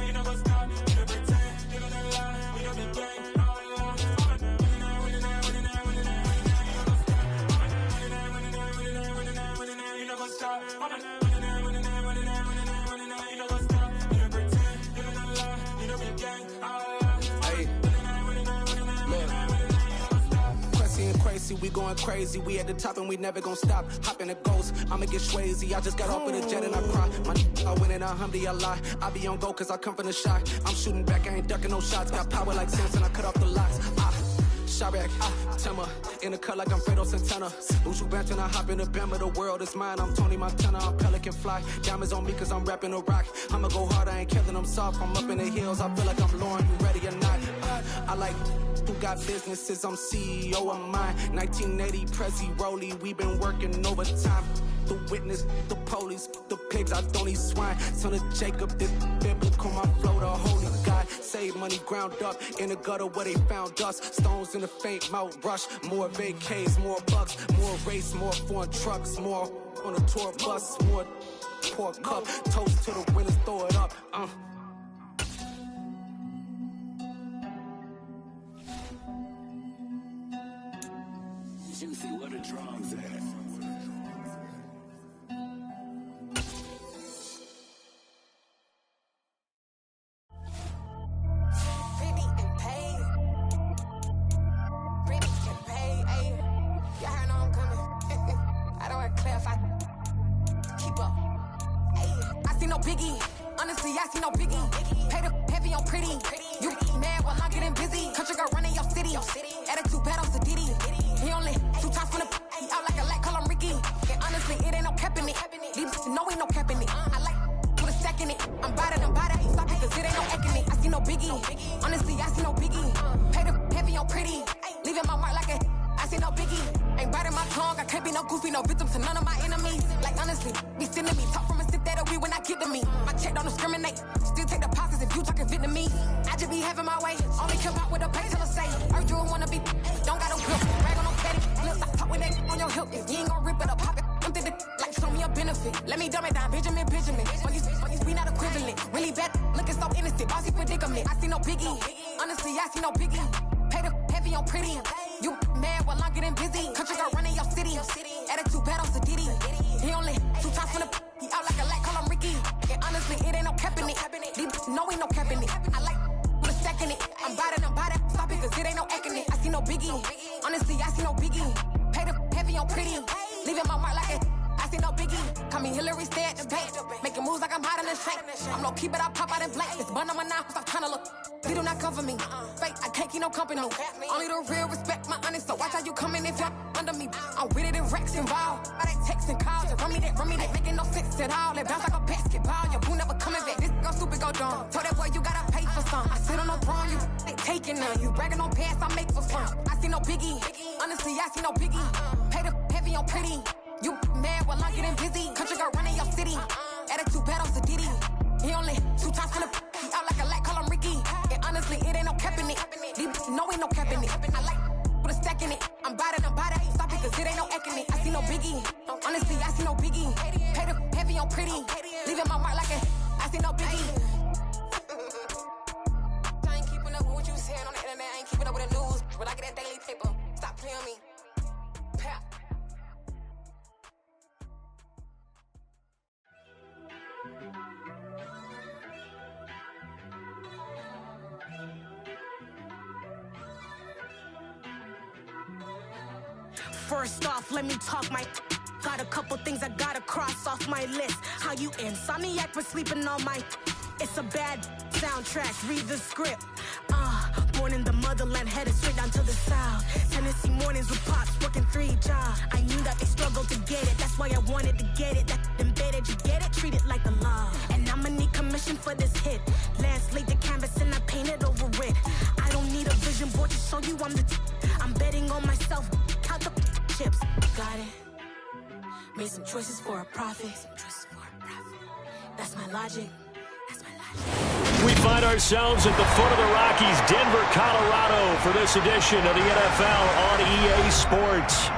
S8: You know what's up? You know pretend. You know the lie. You know the game. You know what's up?
S9: We going crazy, we at the top and we never gonna stop. Hop in a ghost, I'ma get swayzy. I just got off of the jet and I cry. I win in a Humvee, I lie. I be on go cause I come from the shot. I'm shooting back, I ain't ducking no shots. Got power like Samson, I cut off the locks. Shabak, Timmer, in the cut like I'm Fredo Santana. Ushu Banton, I hop in the Bama, the world is mine. I'm Tony Montana, I'm Pelican Fly. Diamonds on me cause I'm rapping a rock. I'ma go hard, I ain't killing them soft. I'm up in the hills, I feel like I'm Lauren, you ready or not? I like who got businesses, I'm CEO of mine. 1980 Prezi Rolly, we been working overtime. The witness, the police, the pigs, I don't eat swine. Son of Jacob, this biblical, my flow, the holy God. Save money ground up in the gutter where they found us. Stones in the faint mouth rush. More vacays, more bucks, more race, more foreign trucks, more on a tour bus, more pour cup. Toast to the winners, throw it up.
S10: Juicy, where the drums at?
S1: Biggie, honestly, I see no biggie. Pay the heavy on pretty. You mad while I'm getting busy. Country girl running your city. Attitude bad on Sadidi. He only 2 times from the he out like a lack, call him Ricky. And honestly, it ain't no cap in it. These know ain't no cap in it. I like put a stack in it. I'm by that. Stop it, cause it ain't no eck in it. I see no biggie. Honestly, I see no biggie. Pay the heavy on pretty. Leaving my mark like a I see no biggie. Ain't biting my tongue. I can't be no goofy, no victim to none of my enemies. Like honestly, be sending me talk from a sip that we when I get to me. My check don't discriminate. Still take deposits if you talking Vietnamese. I just be having my way. Only care about what the pay till I say. Urge you wanna be. Don't got no grip. Rag on no petty. Flip, I talk with that on your hip. If you ain't gon' rip it up, pop it. Empty the like show me a benefit. Let me dumb it down, Benjamin. When we not equivalent. Really bad, looking so innocent. Bossy predicament. I see no biggie. Honestly, I see no biggie. Pay the heavy on pretty. You mad while I'm getting busy. Country girl running your city. Attitude bad on Sadidi. He only 2 times from the he out like a lack, call him Ricky. And honestly, it ain't no cap in it. These know ain't no cap in it. I like put a stack in it. I'm by that. Stop it, cause it ain't no eck in it. I see no biggie. Honestly, I see no biggie. Pay the heavy on pretty. Leaving my mark like it. I see no biggie. Call me Hillary, stay at the bank. Making moves like I'm hot in the shank. I'm no keep it, I pop out in blank. This bun on my knife, stop trying to look. They do not come for me. Fake, I can't keep no company. Only the real respect my honest. So watch how you coming if you're under me. I'm with it in Rex involved. I they text and calls. Run me that. Making no sense at all. They bounce like a basketball. Your boo never coming back. This go stupid, go dumb. Told that boy you gotta pay for some. I sit on no throne, you they taking none. You bragging on pants, I make for fun. I see no biggie. Honestly, I see no biggie. Pay the heavy on pretty. You mad while I'm getting busy. Country girl tapping it. I like put a stack in it. I'm bout it. Stop it, cause it ain't no acting it. I see no biggie. Honestly, I see no biggie. Pay the heavy on pretty. Leaving my mark like a. I see no biggie. I ain't keeping up with what you saying on the internet. I ain't keeping up with the news. But I get that daily paper. Stop playing me. Pap.
S2: First off, let me talk my. Got a couple things I gotta cross off my list. How you insomniac for sleeping all my. It's a bad soundtrack, read the script. Born in the motherland, headed straight down to the south. Tennessee mornings with pops, working 3 jobs. I knew that they struggled to get it, that's why I wanted to get it. That embedded, you get it, treat it like the law. And I'ma need commission for this hit. Lance laid the canvas and I painted over it. I don't need a vision board to show you I'm the I'm betting on myself, count the chips. Got it. Made some choices for a profit. That's my logic.
S3: We find ourselves at the foot of the Rockies, Denver, Colorado, for this edition of the NFL on EA Sports.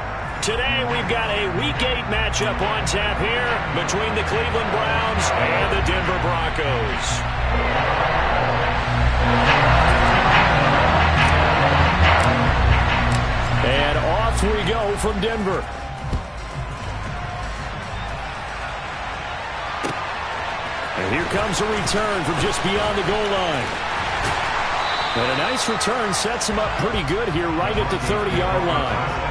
S3: Today, we've got a Week 8 matchup on tap here between the Cleveland Browns and the Denver Broncos. And off we go from Denver. And here comes a return from just beyond the goal line. And a nice return sets him up pretty good here right at the 30-yard line.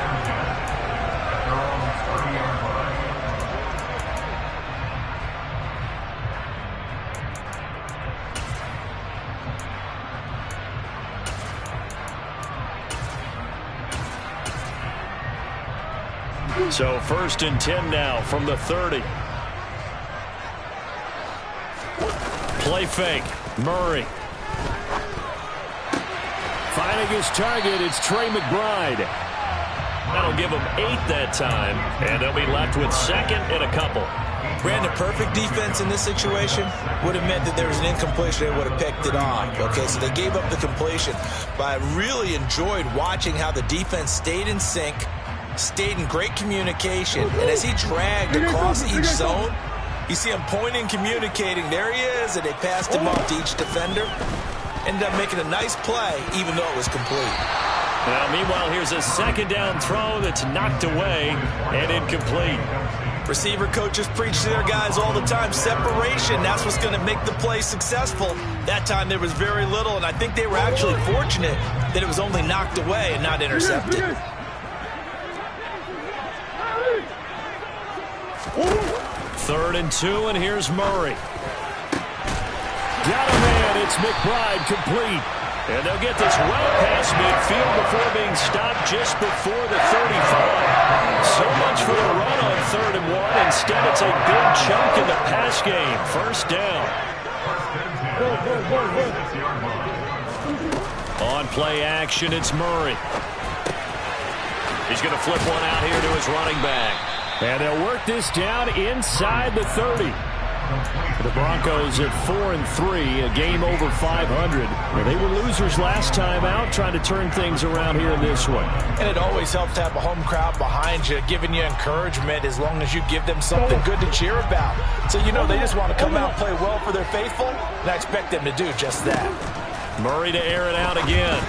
S3: So 1st and 10 now from the 30. Play fake. Murray. Finding his target, it's Trey McBride. That'll give him 8 that time, and they'll be left with 2nd and a couple.
S5: Brandon, perfect defense in this situation would have meant that there was an incompletion. They would have picked it off. Okay, so they gave up the completion. But I really enjoyed watching how the defense stayed in sync, stayed in great communication, and as he dragged across each zone, you see him pointing, communicating. There he is, and they passed him off to each defender. Ended up making a nice play, even though it was complete.
S3: Now, meanwhile, here's a 2nd down throw that's knocked away and incomplete.
S5: Receiver coaches preach to their guys all the time. Separation, that's what's going to make the play successful. That time there was very little, and I think they were actually fortunate that it was only knocked away and not intercepted.
S3: 3rd and 2, and here's Murray. Got a man, it's McBride complete. And they'll get this well past midfield before being stopped just before the 35. So much for the run on 3rd and 1. Instead, it's a big chunk in the pass game. 1st down. On play action, it's Murray. He's going to flip one out here to his running back. And they'll work this down inside the 30. The Broncos at 4-3, a game over 500. They were losers last time out, trying to turn things around here in this one.
S5: And it always helps to have a home crowd behind you, giving you encouragement as long as you give them something good to cheer about. So you know they just want to come out and play well for their faithful, and I expect them to do just that.
S3: Murray to air it out again.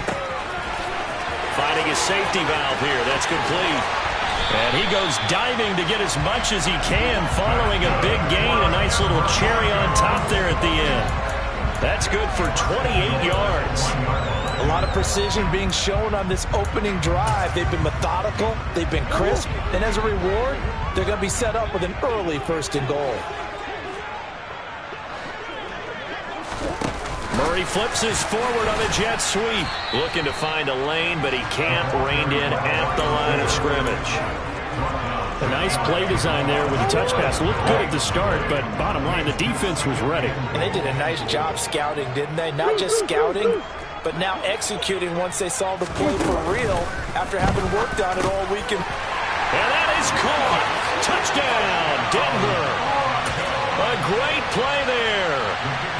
S3: Finding his safety valve here. That's complete. And he goes diving to get as much as he can, following a big gain. A nice little cherry on top there at the end. That's good for 28 yards.
S5: A lot of precision being shown on this opening drive. They've been methodical, they've been crisp, and as a reward, they're going to be set up with an early 1st and goal.
S3: Murray flips his forward on a jet sweep. Looking to find a lane, but he can't. Reined in at the line of scrimmage. A nice play design there with the touch pass. Looked good at the start, but bottom line, the defense was ready.
S5: And they did a nice job scouting, didn't they? Not just scouting, but now executing once they saw the play for real after having worked on it all weekend.
S3: And that is caught. Touchdown, Denver. A great play there.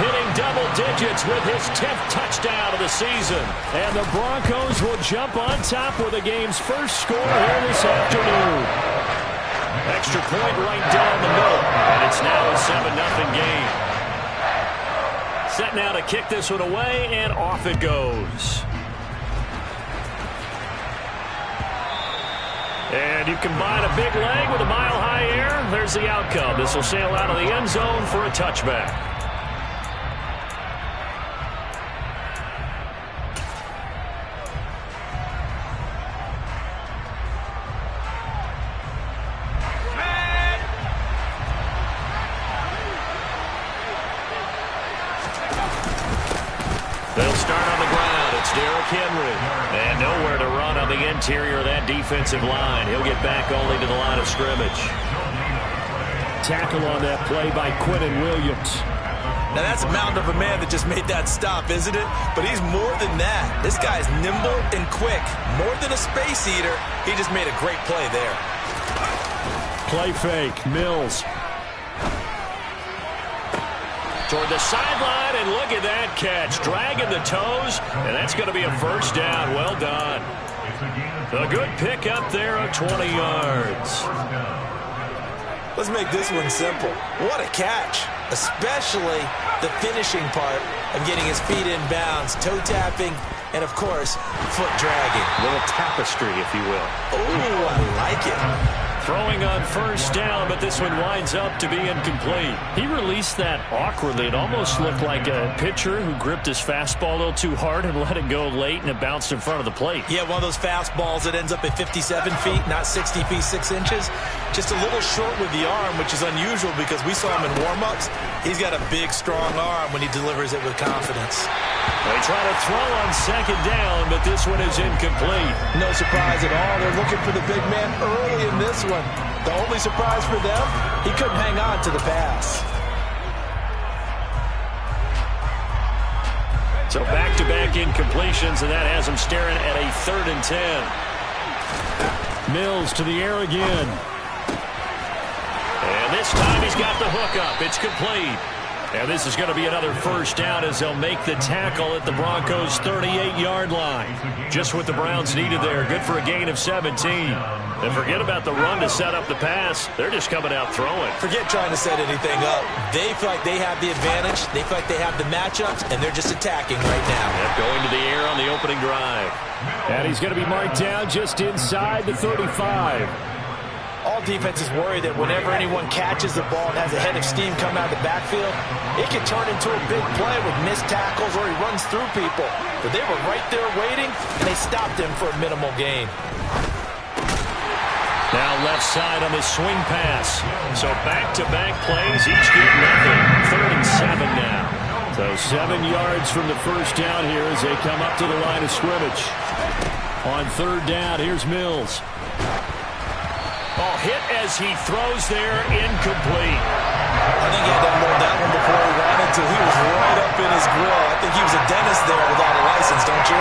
S3: Hitting double digits digits with his 10th touchdown of the season. And the Broncos will jump on top with the game's first score here this afternoon. Extra point right down the middle, and it's now a 7-0 game. Set now to kick this one away, and off it goes. And you combine a big leg with a mile-high air. There's the outcome. This will sail out of the end zone for a touchback. They'll start on the ground. It's Derrick Henry. And nowhere to run on the interior of that defensive line. He'll get back only to the line of scrimmage. Tackle on that play by Quinnen Williams.
S5: Now that's a mountain of a man that just made that stop, isn't it? But he's more than that. This guy's nimble and quick. More than a space eater. He just made a great play there.
S3: Play fake. Mills. Toward the sideline, and look at that catch. Dragging the toes, and that's going to be a first down. Well done. A good pick up there of 20 yards.
S5: Let's make this one simple. What a catch, especially the finishing part of getting his feet in bounds, toe tapping, and, of course, foot dragging.
S3: A little tapestry, if you will.
S5: Ooh, I like it.
S3: Throwing on first down, but this one winds up to be incomplete. He released that awkwardly. It almost looked like a pitcher who gripped his fastball a little too hard and let it go late, and it bounced in front of the plate.
S5: Yeah, one of those fastballs that ends up at 57 feet, not 60 feet, 6 inches. Just a little short with the arm, which is unusual because we saw him in warm-ups. He's got a big, strong arm when he delivers it with confidence.
S3: They try to throw on second down, but this one is incomplete.
S5: No surprise at all. They're looking for the big man early in this one. The only surprise for them, he couldn't hang on to the pass.
S3: So back-to-back incompletions, and that has him staring at a 3rd and 10. Mills to the air again. And this time he's got the hook up. It's complete. And this is going to be another first down as they'll make the tackle at the Broncos' 38-yard line. Just what the Browns needed there. Good for a gain of 17. And forget about the run to set up the pass. They're just coming out throwing.
S5: Forget trying to set anything up. They feel like they have the advantage. They feel like they have the matchups, and they're just attacking right now.
S3: Yep, going to the air on the opening drive. And he's going to be marked down just inside the 35.
S5: All defenses worry that whenever anyone catches the ball and has a head of steam come out of the backfield, it can turn into a big play with missed tackles or he runs through people. But they were right there waiting, and they stopped him for a minimal gain.
S3: Now left side on the swing pass. So back-to-back plays, each get nothing. 3rd and 7 now. So 7 yards from the first down here as they come up to the line of scrimmage. On 3rd down, here's Mills. Oh, hit as he throws there, incomplete.
S5: I think he had to unload that one before he wanted to. He was right up in his grill. I think he was a dentist there without a license, don't you?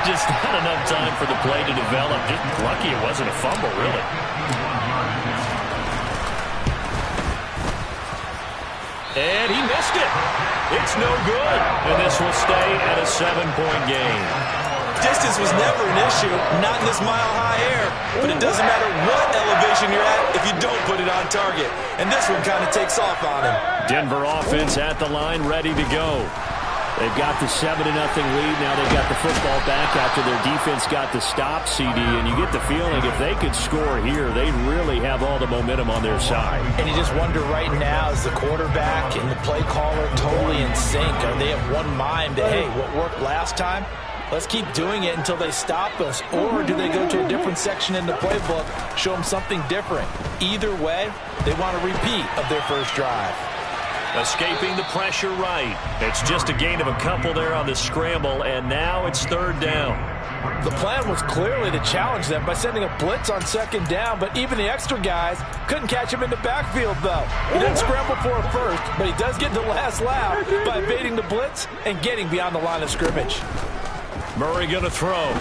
S3: Just not enough time for the play to develop. Just lucky it wasn't a fumble, really. And he missed it. It's no good. And this will stay at a 7-point game.
S5: Distance was never an issue, not in this mile-high air. But it doesn't matter what elevation you're at if you don't put it on target. And this one kind of takes off on him.
S3: Denver offense at the line, ready to go. They've got the 7-0 lead. Now they've got the football back after their defense got the stop, CD. And you get the feeling if they could score here, they really have all the momentum on their side.
S5: And you just wonder right now, is the quarterback and the play caller totally in sync? Are they of one mind that, hey, what worked last time? Let's keep doing it until they stop us. Or do they go to a different section in the playbook, show them something different? Either way, they want a repeat of their first drive.
S3: Escaping the pressure right. It's just a gain of a couple there on the scramble, and now it's 3rd down.
S5: The plan was clearly to challenge them by sending a blitz on 2nd down, but even the extra guys couldn't catch him in the backfield, though. He didn't scramble for it first, but he does get the last laugh by evading the blitz and getting beyond the line of scrimmage.
S3: Murray going to throw.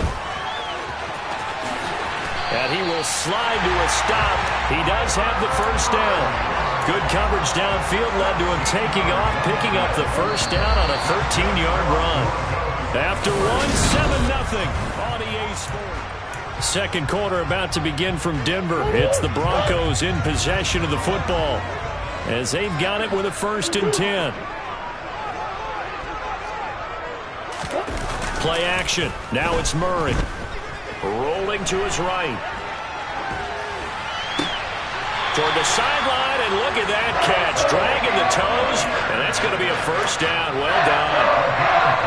S3: And he will slide to a stop. He does have the first down. Good coverage downfield led to him taking off, picking up the first down on a 13-yard run. After one, 7-0 on EA Sports. Second quarter about to begin from Denver. It's the Broncos in possession of the football as they've got it with a 1st and 10. Play action. Now it's Murray. Rolling to his right. Toward the sideline, and look at that catch. Dragging the toes, and that's going to be a first down. Well done.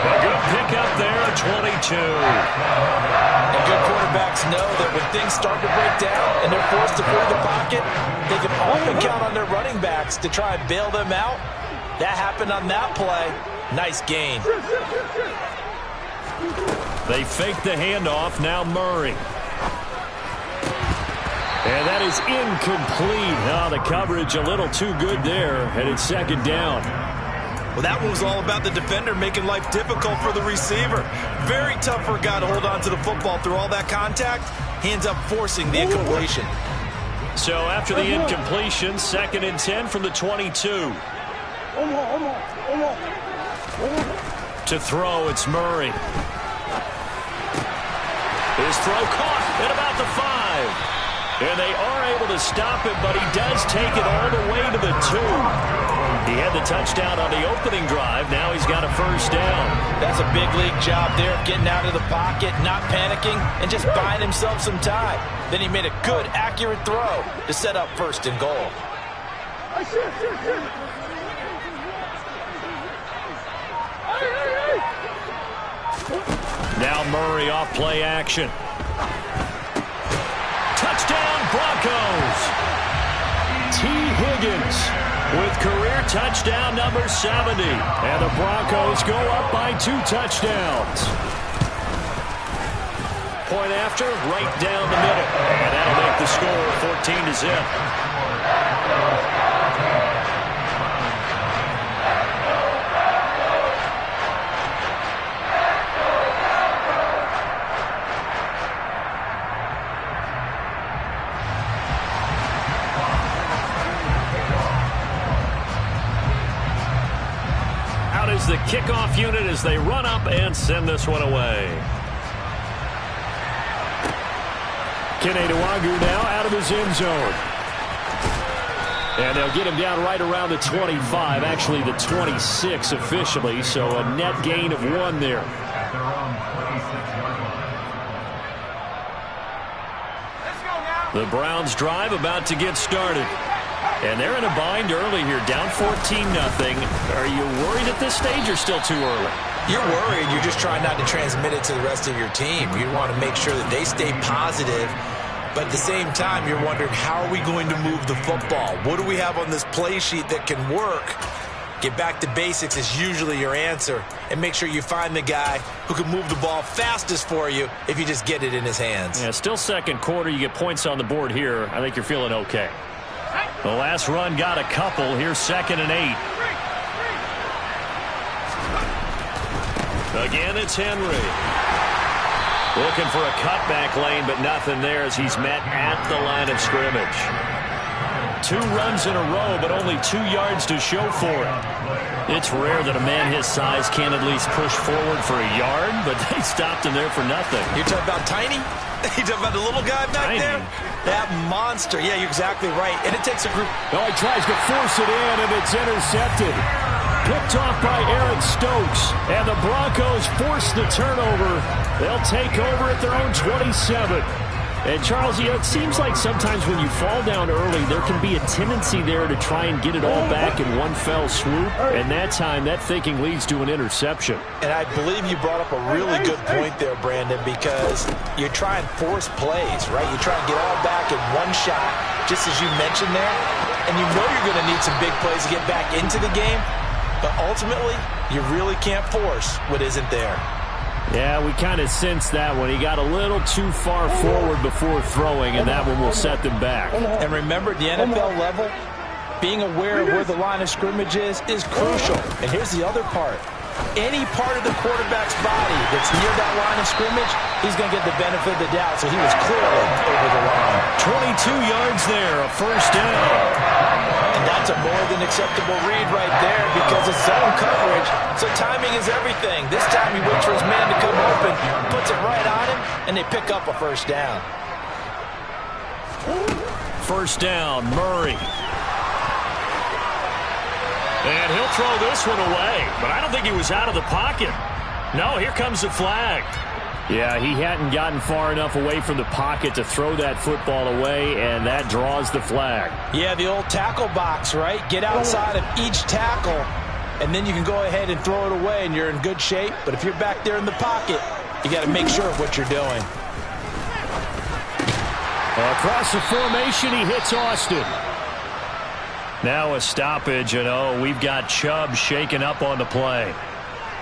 S3: A good pickup there at 22.
S5: And good quarterbacks know that when things start to break down and they're forced to flee the pocket, they can often count on their running backs to try and bail them out. That happened on that play. Nice gain.
S3: They fake the handoff. Now Murray. And that is incomplete. Oh, the coverage a little too good there, and it's 2nd down.
S5: Well, that one was all about the defender making life difficult for the receiver. Very tough for a guy to hold on to the football through all that contact. He ends up forcing the incompletion.
S3: So after the incompletion, 2nd and 10 from the 22. To throw, it's Murray. His throw caught at about the 5. And they are able to stop him, but he does take it all the way to the 2. He had the touchdown on the opening drive. Now he's got a first down.
S5: That's a big league job there, getting out of the pocket, not panicking, and just buying himself some time. Then he made a good, accurate throw to set up 1st and goal.
S3: Now Murray off play action. Touchdown Broncos. T. Higgins with career touchdown number 70. And the Broncos go up by 2 touchdowns. Point after, right down the middle. And that'll make the score 14-0. The kickoff unit as they run up and send this one away. Ntjw now out of his end zone. And they'll get him down right around the 25, actually the 26 officially, so a net gain of 1 there. The Browns drive about to get started. And they're in a bind early here, down 14-0. Are you worried at this stage or still too early?
S5: You're worried. You're just trying not to transmit it to the rest of your team. You want to make sure that they stay positive. But at the same time, you're wondering, how are we going to move the football? What do we have on this play sheet that can work? Get back to basics is usually your answer. And make sure you find the guy who can move the ball fastest for you if you just get it in his hands.
S3: Yeah, still second quarter. You get points on the board here. I think you're feeling okay. The last run got a couple. Here's 2nd and 8. Again, it's Henry. Looking for a cutback lane, but nothing there as he's met at the line of scrimmage. 2 runs in a row, but only 2 yards to show for it. It's rare that a man his size can at least push forward for a yard, but they stopped him there for nothing.
S5: You're talking about Tiny? You talking about the little guy back there? That monster. Yeah, you're exactly right. And it takes a group.
S3: Oh, he tries to force it in, and it's intercepted. Picked off by Aaron Stokes. And the Broncos force the turnover. They'll take over at their own 27. And, Charles, it seems like sometimes when you fall down early, there can be a tendency there to try and get it all back in one fell swoop. And that time, that thinking leads to an interception.
S5: And I believe you brought up a really good point there, Brandon, because you try and force plays, right? You try and get all back in one shot, just as you mentioned there. And you know you're going to need some big plays to get back into the game. But ultimately, you really can't force what isn't there.
S3: Yeah, we kind of sensed that one. He got a little too far forward before throwing, and that one will set them back.
S5: And remember, at the NFL level, being aware of where the line of scrimmage is crucial. And here's the other part. Any part of the quarterback's body that's near that line of scrimmage, he's going to get the benefit of the doubt. So he was clearly over the line.
S3: 22 yards there, a first down.
S5: And that's a more than acceptable read right there because it's zone coverage, so timing is everything. This time he waits for his man to come open, puts it right on him, and they pick up a first down.
S3: First down, Murray. And he'll throw this one away, but I don't think he was out of the pocket. No, here comes the flag. Yeah, he hadn't gotten far enough away from the pocket to throw that football away, and that draws the flag.
S5: Yeah, the old tackle box, right? Get outside of each tackle, and then you can go ahead and throw it away, and you're in good shape. But if you're back there in the pocket, you got to make sure of what you're doing.
S3: Across the formation, he hits Austin. Now a stoppage, and we've got Ntjw shaken up on the play.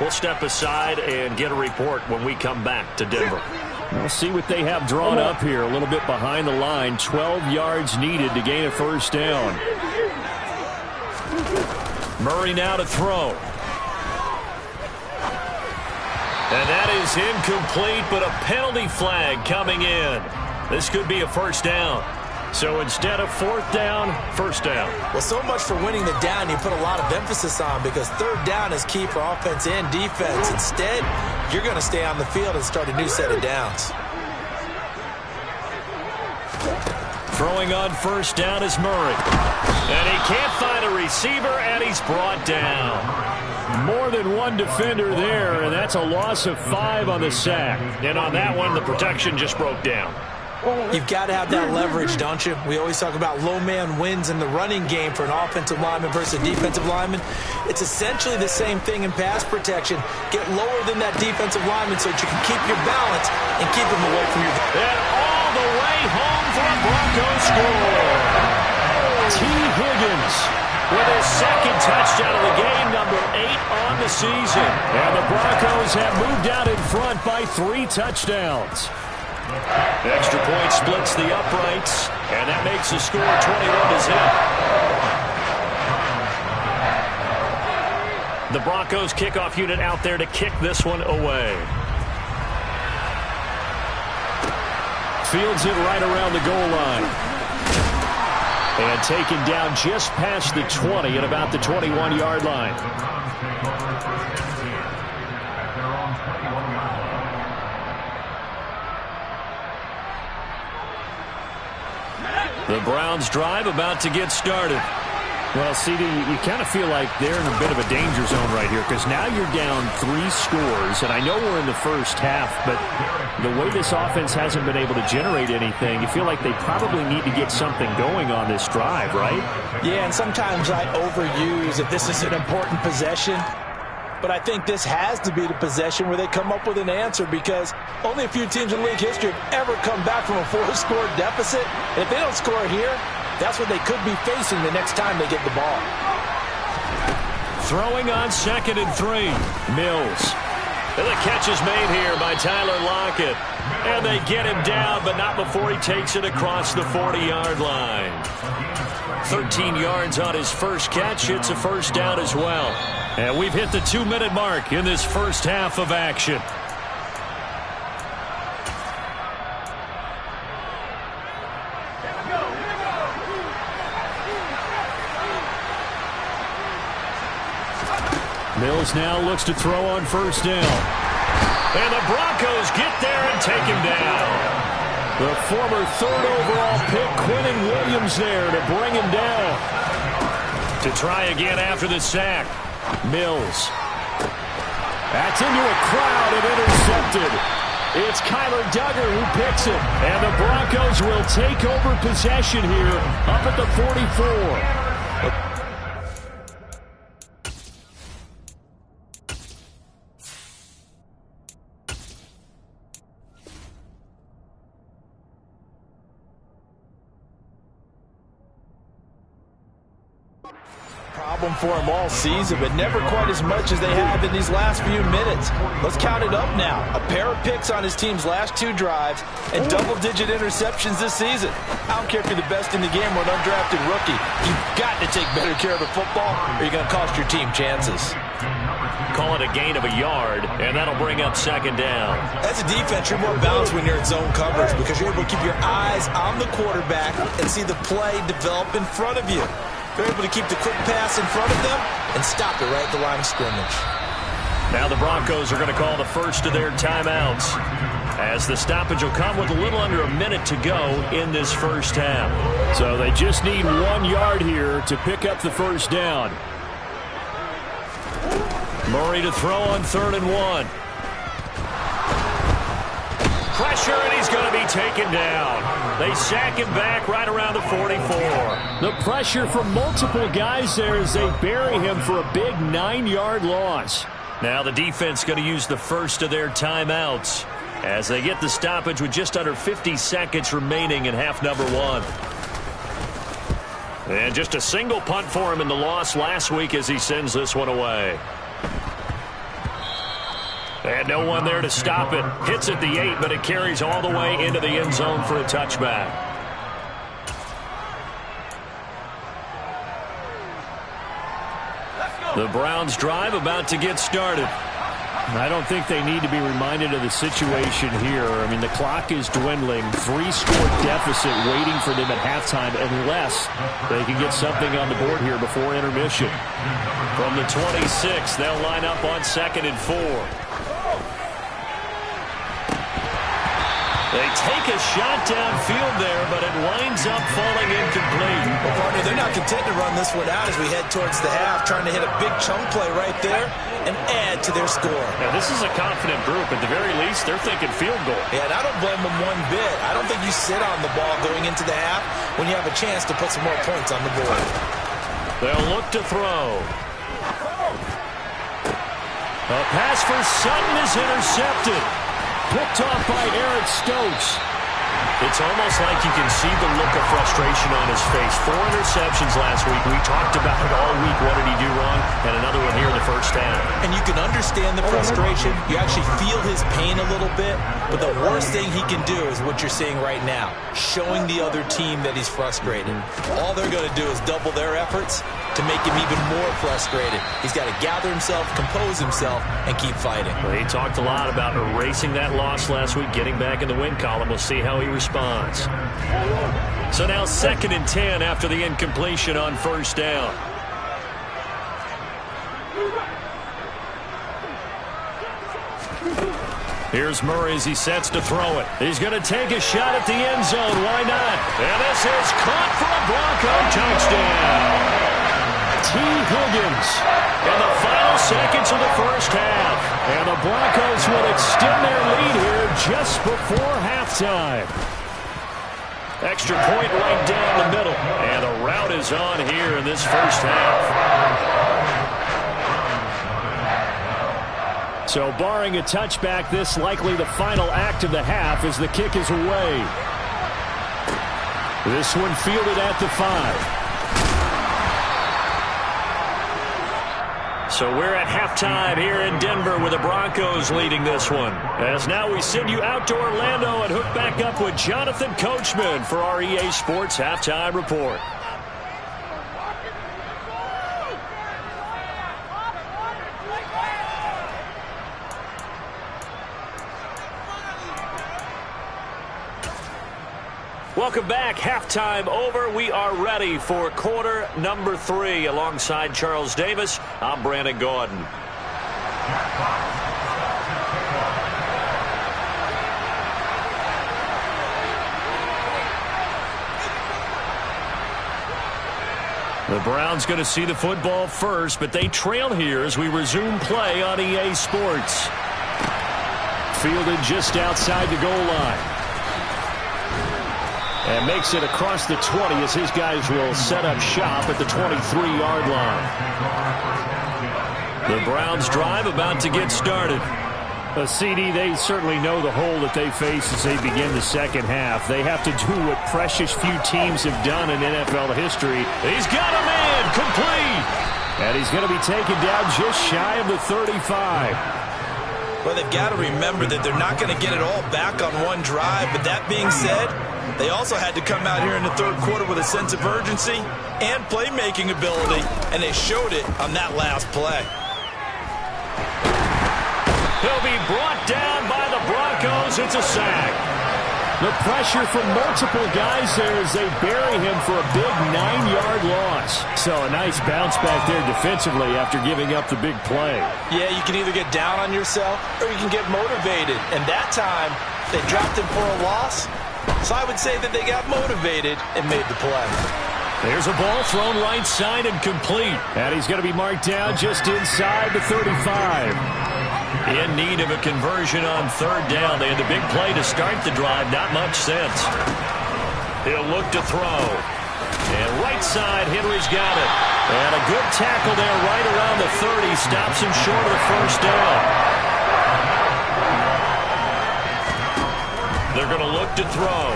S3: We'll step aside and get a report when we come back to Denver. We'll see what they have drawn up here. A little bit behind the line. 12 yards needed to gain a first down. Murray now to throw. And that is incomplete, but a penalty flag coming in. This could be a first down. So instead of fourth down, first down.
S5: Well, so much for winning the down you put a lot of emphasis on because third down is key for offense and defense. Instead, you're going to stay on the field and start a new set of downs.
S3: Throwing on first down is Murray. And he can't find a receiver, and he's brought down. More than one defender there, and that's a loss of 5 on the sack. And on that one, the protection just broke down.
S5: You've got to have that leverage, don't you? We always talk about low man wins in the running game for an offensive lineman versus a defensive lineman. It's essentially the same thing in pass protection. Get lower than that defensive lineman so that you can keep your balance and keep him away from your...
S3: And all the way home for a Broncos score. T. Higgins with his second touchdown of the game, number 8 on the season. And the Broncos have moved out in front by 3 touchdowns. Extra point splits the uprights, and that makes the score 21-0. The Broncos kickoff unit out there to kick this one away. Fields it right around the goal line. And taken down just past the 20 at about the 21-yard line. The Browns drive about to get started. Well, CD, you kind of feel like they're in a bit of a danger zone right here because now you're down 3 scores, and I know we're in the first half, but the way this offense hasn't been able to generate anything, you feel like they probably need to get something going on this drive, right?
S5: Yeah, and sometimes I overuse if this is an important possession. But I think this has to be the possession where they come up with an answer because only a few teams in league history have ever come back from a 4-score deficit. And if they don't score it here, that's what they could be facing the next time they get the ball.
S3: Throwing on 2nd and 3. Mills. And the catch is made here by Tyler Lockett. And they get him down, but not before he takes it across the 40-yard line. 13 yards on his first catch. It's a first down as well. And we've hit the 2-minute mark in this first half of action. Mills now looks to throw on first down. And the Broncos get there and take him down. The former 3rd overall pick, Quinnen Williams, there to bring him down. To try again after the sack. Mills. That's into a crowd and intercepted. It's Kyler Duggar who picks it. And the Broncos will take over possession here up at the 44.
S5: Problem for them all season, but never quite as much as they have in these last few minutes. Let's count it up now. A pair of picks on his team's last 2 drives and double-digit interceptions this season. I don't care if you're the best in the game or an undrafted rookie. You've got to take better care of the football or you're going to cost your team chances.
S3: Call it a gain of a yard, and that'll bring up 2nd down.
S5: As a defense, you're more balanced when you're in zone coverage because you're able to keep your eyes on the quarterback and see the play develop in front of you. They're able to keep the quick pass in front of them and stop it right at the line of scrimmage.
S3: Now the Broncos are going to call the first of their timeouts, as the stoppage will come with a little under a minute to go in this first half. So they just need 1 yard here to pick up the first down. Murray to throw on 3rd and 1. Pressure, and he's going to be taken down. They sack him back right around the 44.
S6: The pressure from multiple guys there as they bury him for a big 9-yard loss.
S3: Now the defense going to use the first of their timeouts as they get the stoppage with just under 50 seconds remaining in half number 1. And just a single punt for him in the loss last week as he sends this one away. And no one there to stop it. Hits at the 8, but it carries all the way into the end zone for a touchback. The Browns drive about to get started.
S6: I don't think they need to be reminded of the situation here. I mean, the clock is dwindling. 3-score deficit waiting for them at halftime unless they can get something on the board here before intermission.
S3: From the 26, they'll line up on 2nd and 4. They take a shot downfield there, but it winds up falling incomplete.
S5: Well, partner, they're not content to run this one out as we head towards the half, trying to hit a big chunk play right there and add to their score.
S3: Now, this is a confident group. At the very least, they're thinking field goal.
S5: Yeah, and I don't blame them one bit. I don't think you sit on the ball going into the half when you have a chance to put some more points on the board.
S3: They'll look to throw. A pass for Sutton is intercepted.
S6: Picked off by Eric Stokes.
S3: It's almost like you can see the look of frustration on his face. 4 interceptions last week. We talked about it all week. What did he do wrong? And another one here in the first half.
S5: And you can understand the frustration. You actually feel his pain a little bit. But the worst thing he can do is what you're seeing right now, showing the other team that he's frustrated. All they're going to do is double their efforts to make him even more frustrated. He's got to gather himself, compose himself, and keep fighting.
S3: Well, he talked a lot about erasing that loss last week, getting back in the win column. We'll see how he responds. So now 2nd and 10 after the incompletion on 1st down. Here's Murray as he sets to throw it. He's going to take a shot at the end zone. Why not? And this is caught for a Bronco touchdown.
S6: T. Higgins.
S3: In the final seconds of the first half.
S6: And the Broncos will extend their lead here just before halftime.
S3: Extra point right down the middle. And the route is on here in this first half.
S6: So barring a touchback, this likely the final act of the half as the kick is away. This one fielded at the 5.
S3: So we're at halftime here in Denver with the Broncos leading this one. As now we send you out to Orlando and hook back up with Jonathan Coachman for our EA Sports Halftime Report. Welcome back. Halftime over. We are ready for quarter number 3. Alongside Charles Davis, I'm Brandon Gordon. The Browns going to see the football first, but they trail here as we resume play on EA Sports.
S6: Fielded just outside the goal line. And makes it across the 20 as his guys will set up shop at the 23-yard line.
S3: The Browns drive about to get started.
S6: CD, they certainly know the hole that they face as they begin the second half. They have to do what precious few teams have done in NFL history.
S3: He's got a man complete.
S6: And he's going to be taken down just shy of the 35.
S5: Well, they've got to remember that they're not going to get it all back on one drive. But that being said, they also had to come out here in the third quarter with a sense of urgency and playmaking ability, and they showed it on that last play.
S3: He'll be brought down by the Broncos. It's a sack.
S6: The pressure from multiple guys there as they bury him for a big 9-yard loss. So a nice bounce back there defensively after giving up the big play.
S5: Yeah, you can either get down on yourself or you can get motivated. And that time, they dropped him for a loss. So I would say that they got motivated and made the play.
S6: There's a ball thrown right side and complete. And he's going to be marked down just inside the 35.
S3: In need of a conversion on third down. They had the big play to start the drive. Not much sense. He'll look to throw. And right side, Henry's got it. And a good tackle there right around the 30. Stops him short of the first down. They're going to look to throw.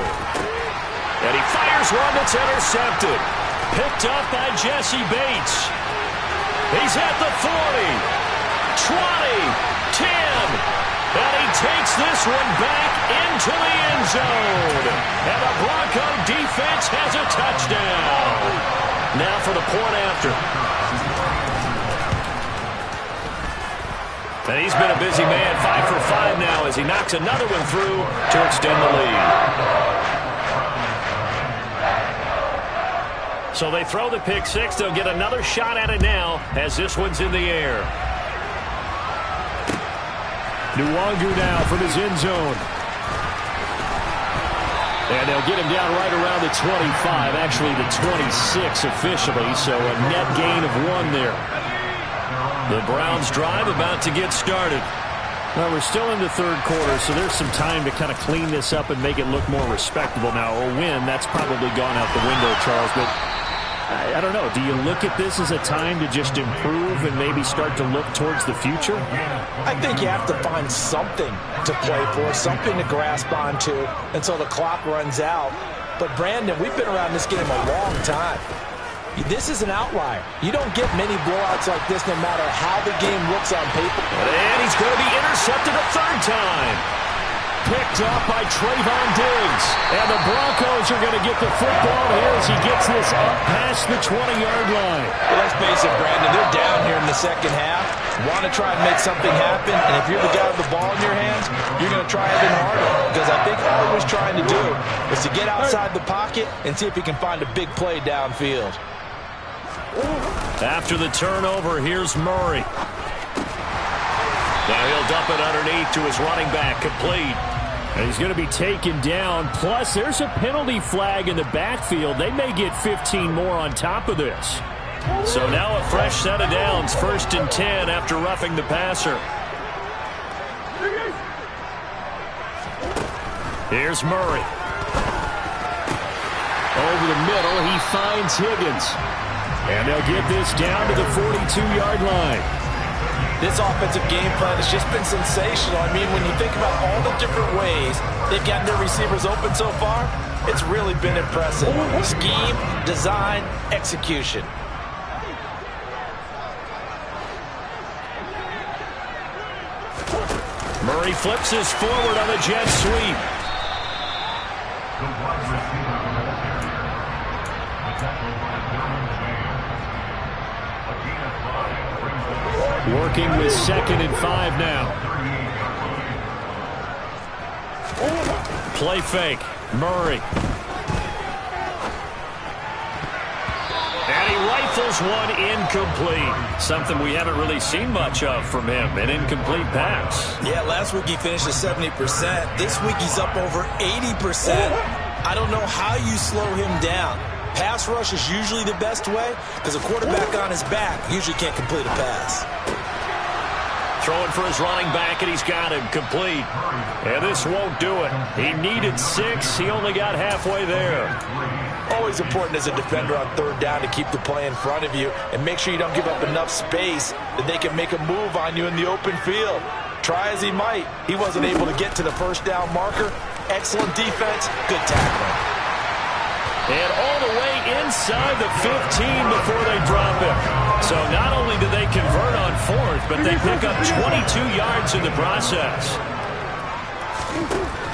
S3: And he fires one that's intercepted. Picked up by Jesse Bates. He's at the 40. 20. 10, and he takes this one back into the end zone. And the Bronco defense has a touchdown. Now for the point after. And he's been a busy man, 5 for 5 now as he knocks another one through to extend the lead. So they throw the pick six. They'll get another shot at it now as this one's in the air.
S6: Ntjw now from his end zone. And they'll get him down right around the 25, actually the 26 officially, so a net gain of 1 there. The Browns drive about to get started. Well, we're still in the third quarter, so there's some time to kind of clean this up and make it look more respectable. Now, a win, that's probably gone out the window, Charles, but I don't know. Do you look at this as a time to just improve and maybe start to look towards the future?
S5: I think you have to find something to play for, something to grasp onto until the clock runs out. But, Brandon, we've been around this game a long time. This is an outlier. You don't get many blowouts like this no matter how the game looks on paper.
S3: And he's going to be intercepted a third time.
S6: Picked up by Trayvon Diggs. And the Broncos are going to get the football here as he gets this up past the 20-yard line.
S5: Well, let's face it, Brandon, they're down here in the second half. Want to try and make something happen, and if you're the guy with the ball in your hands, you're going to try even harder. Because I think all he was trying to do was to get outside the pocket and see if he can find a big play downfield.
S3: After the turnover, here's Murray. Now he'll dump it underneath to his running back, complete.
S6: And he's going to be taken down. Plus, there's a penalty flag in the backfield. They may get 15 more on top of this.
S3: So now a fresh set of downs, 1st and 10 after roughing the passer. Here's Murray.
S6: Over the middle, he finds Higgins. And they'll get this down to the 42-yard line.
S5: This offensive game plan has just been sensational. I mean, when you think about all the different ways they've gotten their receivers open so far, it's really been impressive. Scheme, design, execution.
S3: Murray flips his forward on the jet sweep.
S6: Working with 2nd and 5 now.
S3: Play fake. Murray. And he rifles one incomplete. Something we haven't really seen much of from him. An incomplete pass.
S5: Yeah, last week he finished at 70%. This week he's up over 80%. I don't know how you slow him down. Pass rush is usually the best way because a quarterback on his back usually can't complete a pass.
S3: Throwing for his running back, and he's got him complete. And this won't do it. He needed 6. He only got halfway there.
S5: Always important as a defender on third down to keep the play in front of you and make sure you don't give up enough space that they can make a move on you in the open field. Try as he might, he wasn't able to get to the first down marker. Excellent defense, good tackling.
S3: And all the way inside the 15 before they drop him. So not only do they convert on 4th, but they pick up 22 yards in the process.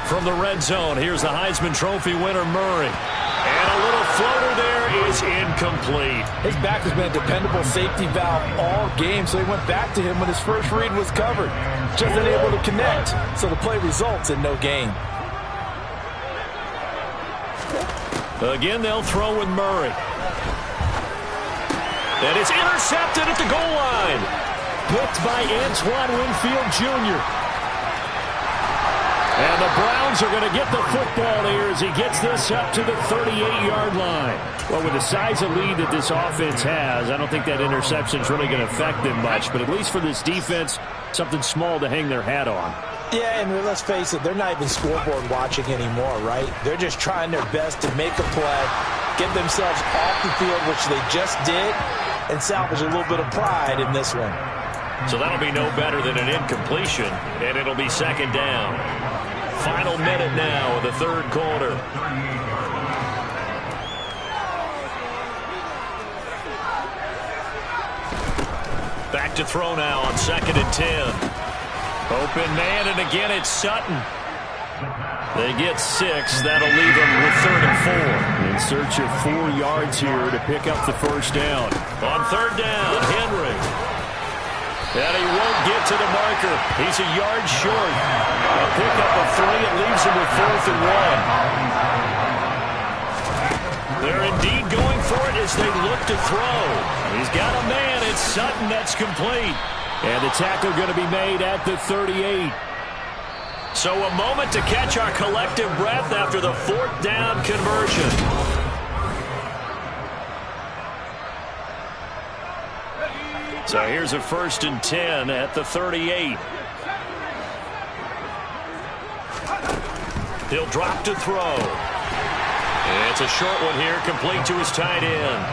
S3: From the red zone, here's the Heisman Trophy winner, Murray. And a little floater there is incomplete.
S5: His back has been a dependable safety valve all game, so he went back to him when his first read was covered. Just unable to connect, so the play results in no gain.
S3: Again, they'll throw with Murray. And it's intercepted at the goal line. Picked by Ntjw Winfield Jr. And the Browns are going to get the football here as he gets this up to the 38-yard line. Well, with the size of lead that this offense has, I don't think that interception is really going to affect them much. But at least for this defense, something small to hang their hat on. Yeah, and let's face it, they're not even scoreboard watching anymore, right? They're just trying their best to make a play, get themselves off the field, which they just did, and salvage a little bit of pride in this one. So that'll be no better than an incompletion, and it'll be second down. Final minute now of the third quarter. Back to throw now on 2nd and 10. Open man, and again it's Sutton. They get 6. That'll leave them with 3rd and 4. In search of 4 yards here to pick up the first down. On 3rd down, Henry. And he won't get to the marker. He's a yard short. A pickup of 3. It leaves him with 4th and 1. They're indeed going for it as they look to throw. He's got a man. It's Sutton. That's complete. And the tackle going to be made at the 38. So a moment to catch our collective breath after the 4th down conversion. So here's a 1st and 10 at the 38. He'll drop to throw. And it's a short one here, complete to his tight end.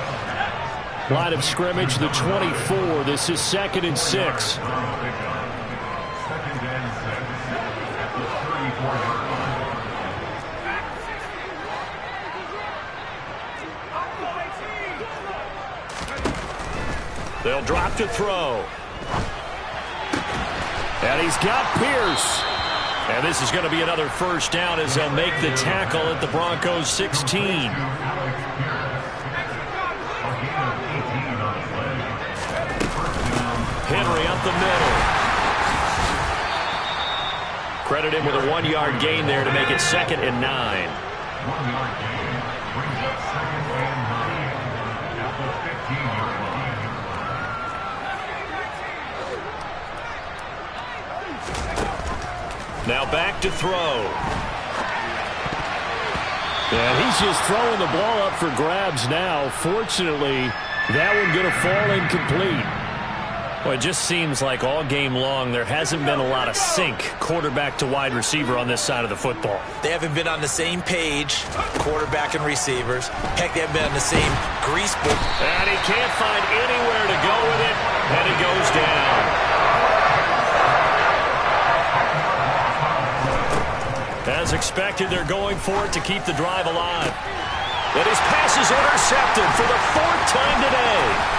S3: Line of scrimmage, the 24. This is 2nd and 6. They'll drop to throw. And he's got Pierce. And this is going to be another first down as they'll make the tackle at the Broncos' 16. Henry up the middle. Credit him with a 1-yard gain there to make it 2nd and 9.
S10: 1-yard gain brings up 2nd and 9 at the 15-yard line.
S3: Now back to throw. And he's just throwing the ball up for grabs now. Fortunately, that one going to fall incomplete. Well, it just seems like all game long there hasn't been a lot of sync quarterback to wide receiver on this side of the football.
S5: They haven't been on the same page, quarterback and receivers. Heck, they haven't been on the same grease book.
S3: And he can't find anywhere to go with it, and he goes down. As expected, they're going for it to keep the drive alive. And his pass is intercepted for the 4th time today.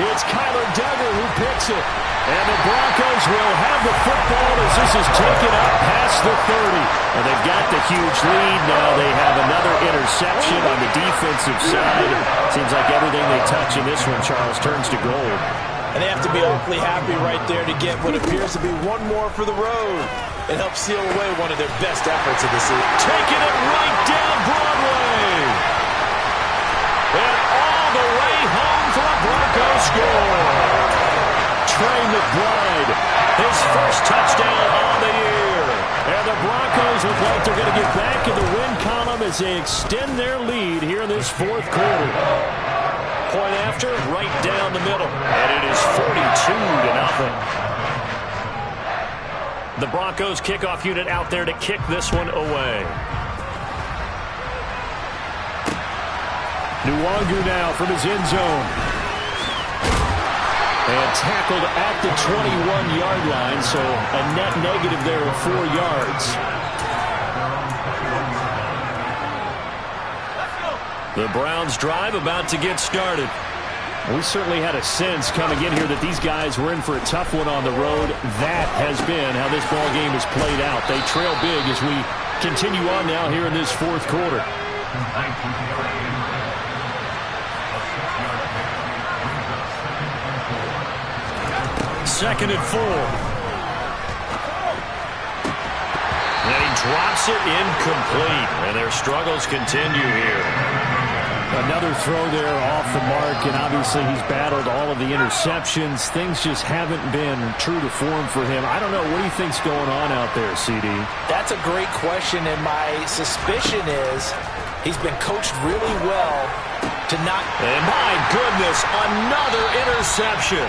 S3: It's Kyler Duggar who picks it. And the Broncos will have the football as this is taken up past the 30. And they've got the huge lead. Now they have another interception on the defensive side. Seems like everything they touch in this one, Charles, turns to gold.
S5: And they have to be awfully happy right there to get what appears to be one more for the road. It helps seal away one of their best efforts of the season.
S3: Taking it right down Broadway. And all the way home for a Broncos score. Trey McBride, his first touchdown on the year. And the Broncos look like they're going to get back in the win column as they extend their lead here in this 4th quarter. Point after, right down the middle. And it is 42-0. The Broncos kickoff unit out there to kick this one away. Ntjw now from his end zone. And tackled at the 21-yard line, so a net negative there of 4 yards. The Browns drive about to get started. We certainly had a sense coming in here that these guys were in for a tough one on the road. That has been how this ball game has played out. They trail big as we continue on now here in this 4th quarter. 2nd and 4. And he drops it incomplete, and their struggles continue here.
S6: Another throw there off the mark, and obviously he's battled all of the interceptions. Things just haven't been true to form for him. I don't know. What do you think's going on out there, CD?
S5: That's a great question, and my suspicion is he's been coached really well to not...
S3: And my goodness, another interception.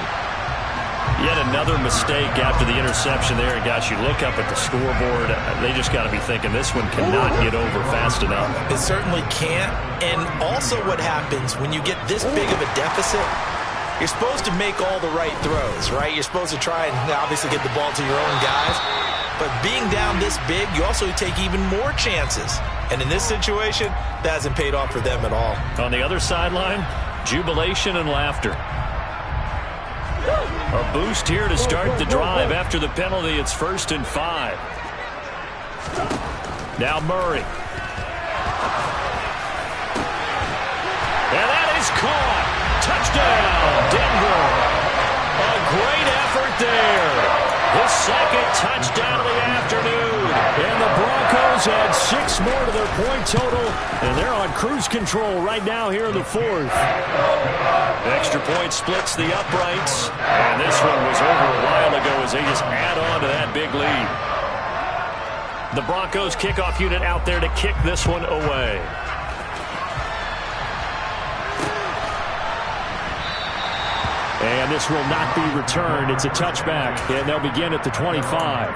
S3: Yet another mistake after the interception there. And, gosh, you look up at the scoreboard, they just got to be thinking this one cannot get over fast enough.
S5: It certainly can't. And also what happens when you get this big of a deficit, you're supposed to make all the right throws, right? You're supposed to try and obviously get the ball to your own guys. But being down this big, you also take even more chances. And in this situation, that hasn't paid off for them at all.
S3: On the other sideline, jubilation and laughter. A boost here to start the drive. After the penalty, it's 1st and 5. Now Murray. And that is caught. Touchdown, Denver. A great effort there. His second touchdown of the afternoon. And the Broncos add 6 more to their point total. And they're on cruise control right now here in the 4th. Extra point splits the uprights. And this one was over a while ago as they just add on to that big lead. The Broncos kickoff unit out there to kick this one away. And this will not be returned. It's a touchback, and they'll begin at the 25.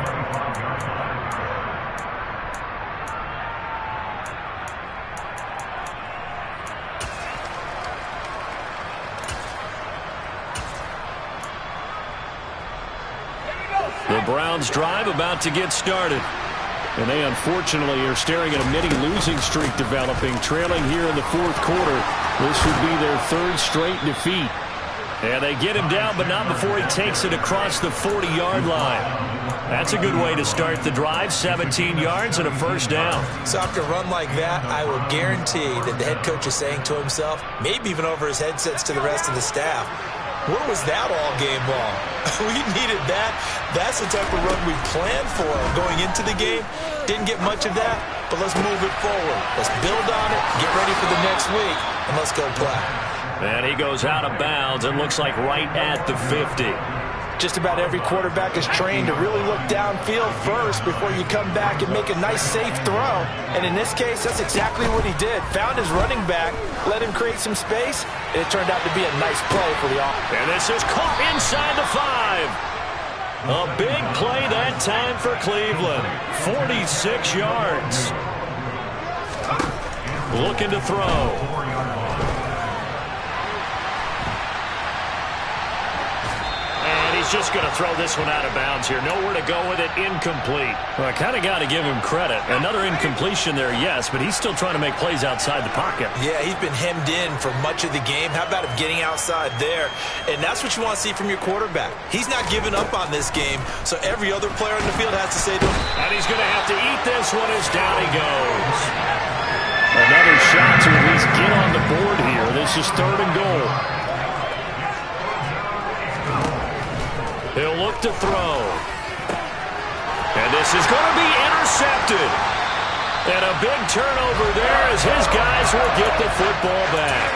S3: The Browns drive about to get started. And they unfortunately are staring at a mini losing streak developing, trailing here in the 4th quarter. This would be their 3rd straight defeat. And they get him down, but not before he takes it across the 40-yard line. That's a good way to start the drive, 17 yards and a 1st down.
S5: So after a run like that, I will guarantee that the head coach is saying to himself, maybe even over his headsets to the rest of the staff, where was that all game long? We needed that. That's the type of run we planned for going into the game. Didn't get much of that, but let's move it forward. Let's build on it, get ready for the next week, and let's go play.
S3: And he goes out of bounds and looks like right at the 50.
S5: Just about every quarterback is trained to really look downfield first before you come back and make a nice, safe throw. And in this case, that's exactly what he did. Found his running back, let him create some space, and it turned out to be a nice play for the offense.
S3: And this is caught inside the 5. A big play that time for Cleveland. 46 yards. Looking to throw. He's just going to throw this one out of bounds here. Nowhere to go with it. Incomplete. Well, I kind of got to give him credit. Another incompletion there, yes, but he's still trying to make plays outside the pocket.
S5: Yeah, he's been hemmed in for much of the game. How about him getting outside there? And that's what you want to see from your quarterback. He's not giving up on this game, so every other player on the field has to say to him.
S3: And he's going to have to eat this one as down he goes. Another shot to at least get on the board here. This is 3rd and goal. He'll look to throw. And this is going to be intercepted. And a big turnover there as his guys will get the football back.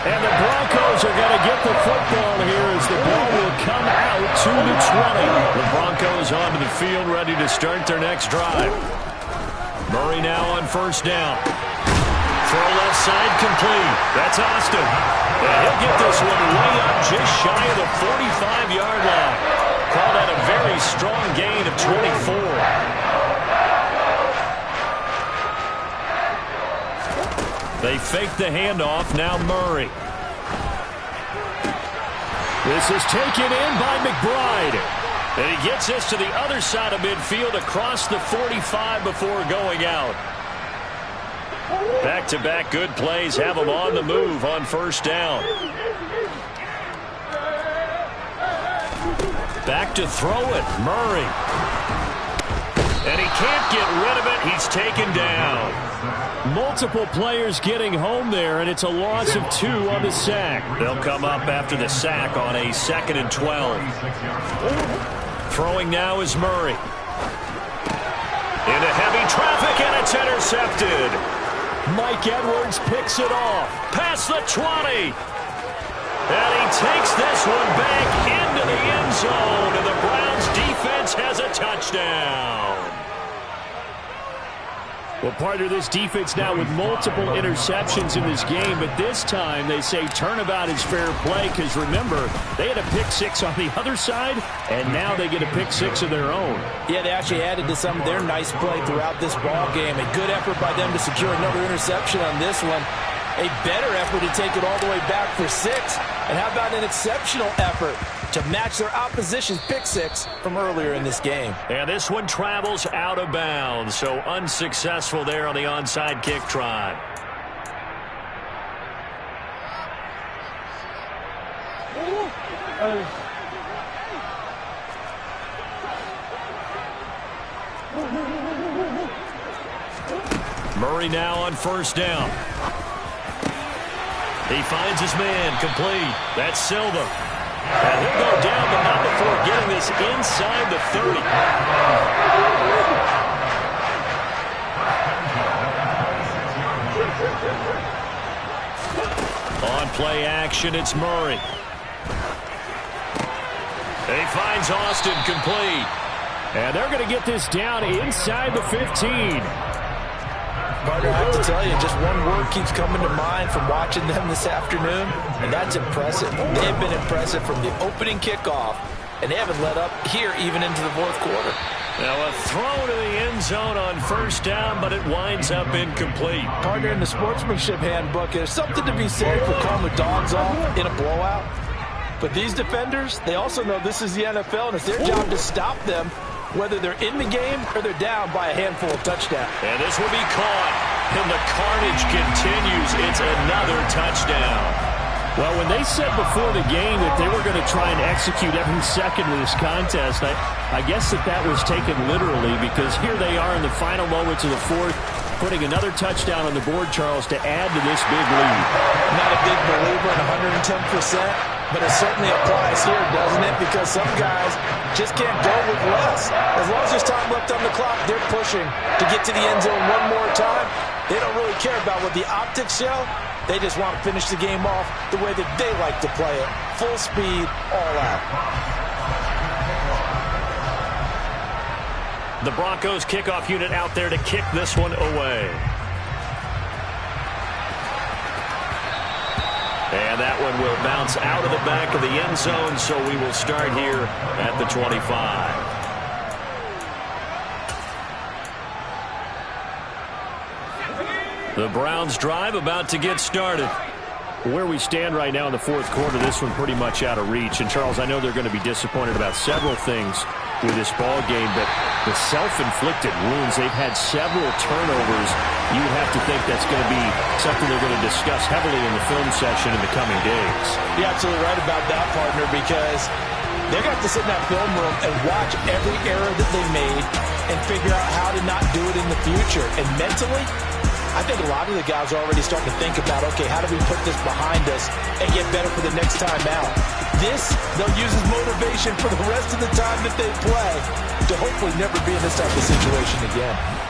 S3: And the Broncos are going to get the football here as the ball will come out to the 20. The Broncos onto the field ready to start their next drive. Murray now on 1st down. Throw left side complete. That's Austin. And he'll get this one way up just shy of the 45-yard line. Call that a very strong gain of 24. They fake the handoff. Now Murray. This is taken in by McBride. And he gets this to the other side of midfield across the 45 before going out. Back-to-back good plays have him on the move on 1st down. Back to throw it, Murray. And he can't get rid of it. He's taken down. Multiple players getting home there, and it's a loss of 2 on the sack. They'll come up after the sack on a 2nd and 12. Throwing now is Murray. Into heavy traffic, and it's intercepted. Mike Edwards picks it off. Past the 20. And he takes this one back into the end zone. And the Browns defense has a touchdown. Well, partner, this defense now with multiple interceptions in this game, but this time they say turnabout is fair play because, remember, they had a pick six on the other side, and now they get a pick six of their own.
S5: Yeah, they actually added to some of their nice play throughout this ball game. A good effort by them to secure another interception on this one. A better effort to take it all the way back for 6. And how about an exceptional effort to match their opposition's pick six from earlier in this game.
S3: And this one travels out of bounds, so unsuccessful there on the onside kick try. Murray now on first down. He finds his man, complete. That's Silva. And he'll go down, but not before getting this inside the 30. On play action, it's Murray. He finds Austin, complete. And they're going to get this down inside the 15.
S5: Partner, I have to tell you, just one word keeps coming to mind from watching them this afternoon, and that's impressive. They've been impressive from the opening kickoff, and they haven't let up here even into the fourth quarter.
S3: Now a throw to the end zone on first down, but it winds up incomplete.
S5: Partner, in the sportsmanship handbook, there's something to be said for calling the dogs off in a blowout. But these defenders, they also know this is the NFL, and it's their job to stop them, whether they're in the game or they're down by a handful of touchdowns.
S3: And this will be caught, and the carnage continues. It's another touchdown.
S6: Well, when they said before the game that they were going to try and execute every second of this contest, I guess that was taken literally, because here they are in the final moments of the fourth, putting another touchdown on the board, Charles, to add to this big lead.
S5: Not a big believer in 110%, but it certainly applies here, doesn't it? Because some guys just can't go with less. As long as there's time left on the clock, they're pushing to get to the end zone one more time. They don't really care about what the optics show. They just want to finish the game off the way that they like to play it. Full speed, all out.
S3: The Broncos kickoff unit out there to kick this one away. And that one will bounce out of the back of the end zone, so we will start here at the 25. The Browns drive about to get started.
S6: Where we stand right now in the fourth quarter, this one pretty much out of reach. And, Charles, I know they're going to be disappointed about several things with this ball game, but the self-inflicted wounds, they've had several turnovers. You would have to think that's going to be something they're going to discuss heavily in the film session in the coming days.
S5: You're absolutely right about that, partner, because they're going to have to sit in that film room and watch every error that they made and figure out how to not do it in the future. And mentally, I think a lot of the guys are already starting to think about, okay, how do we put this behind us and get better for the next time out? This, they'll use as motivation for the rest of the time that they play to hopefully never be in this type of situation again.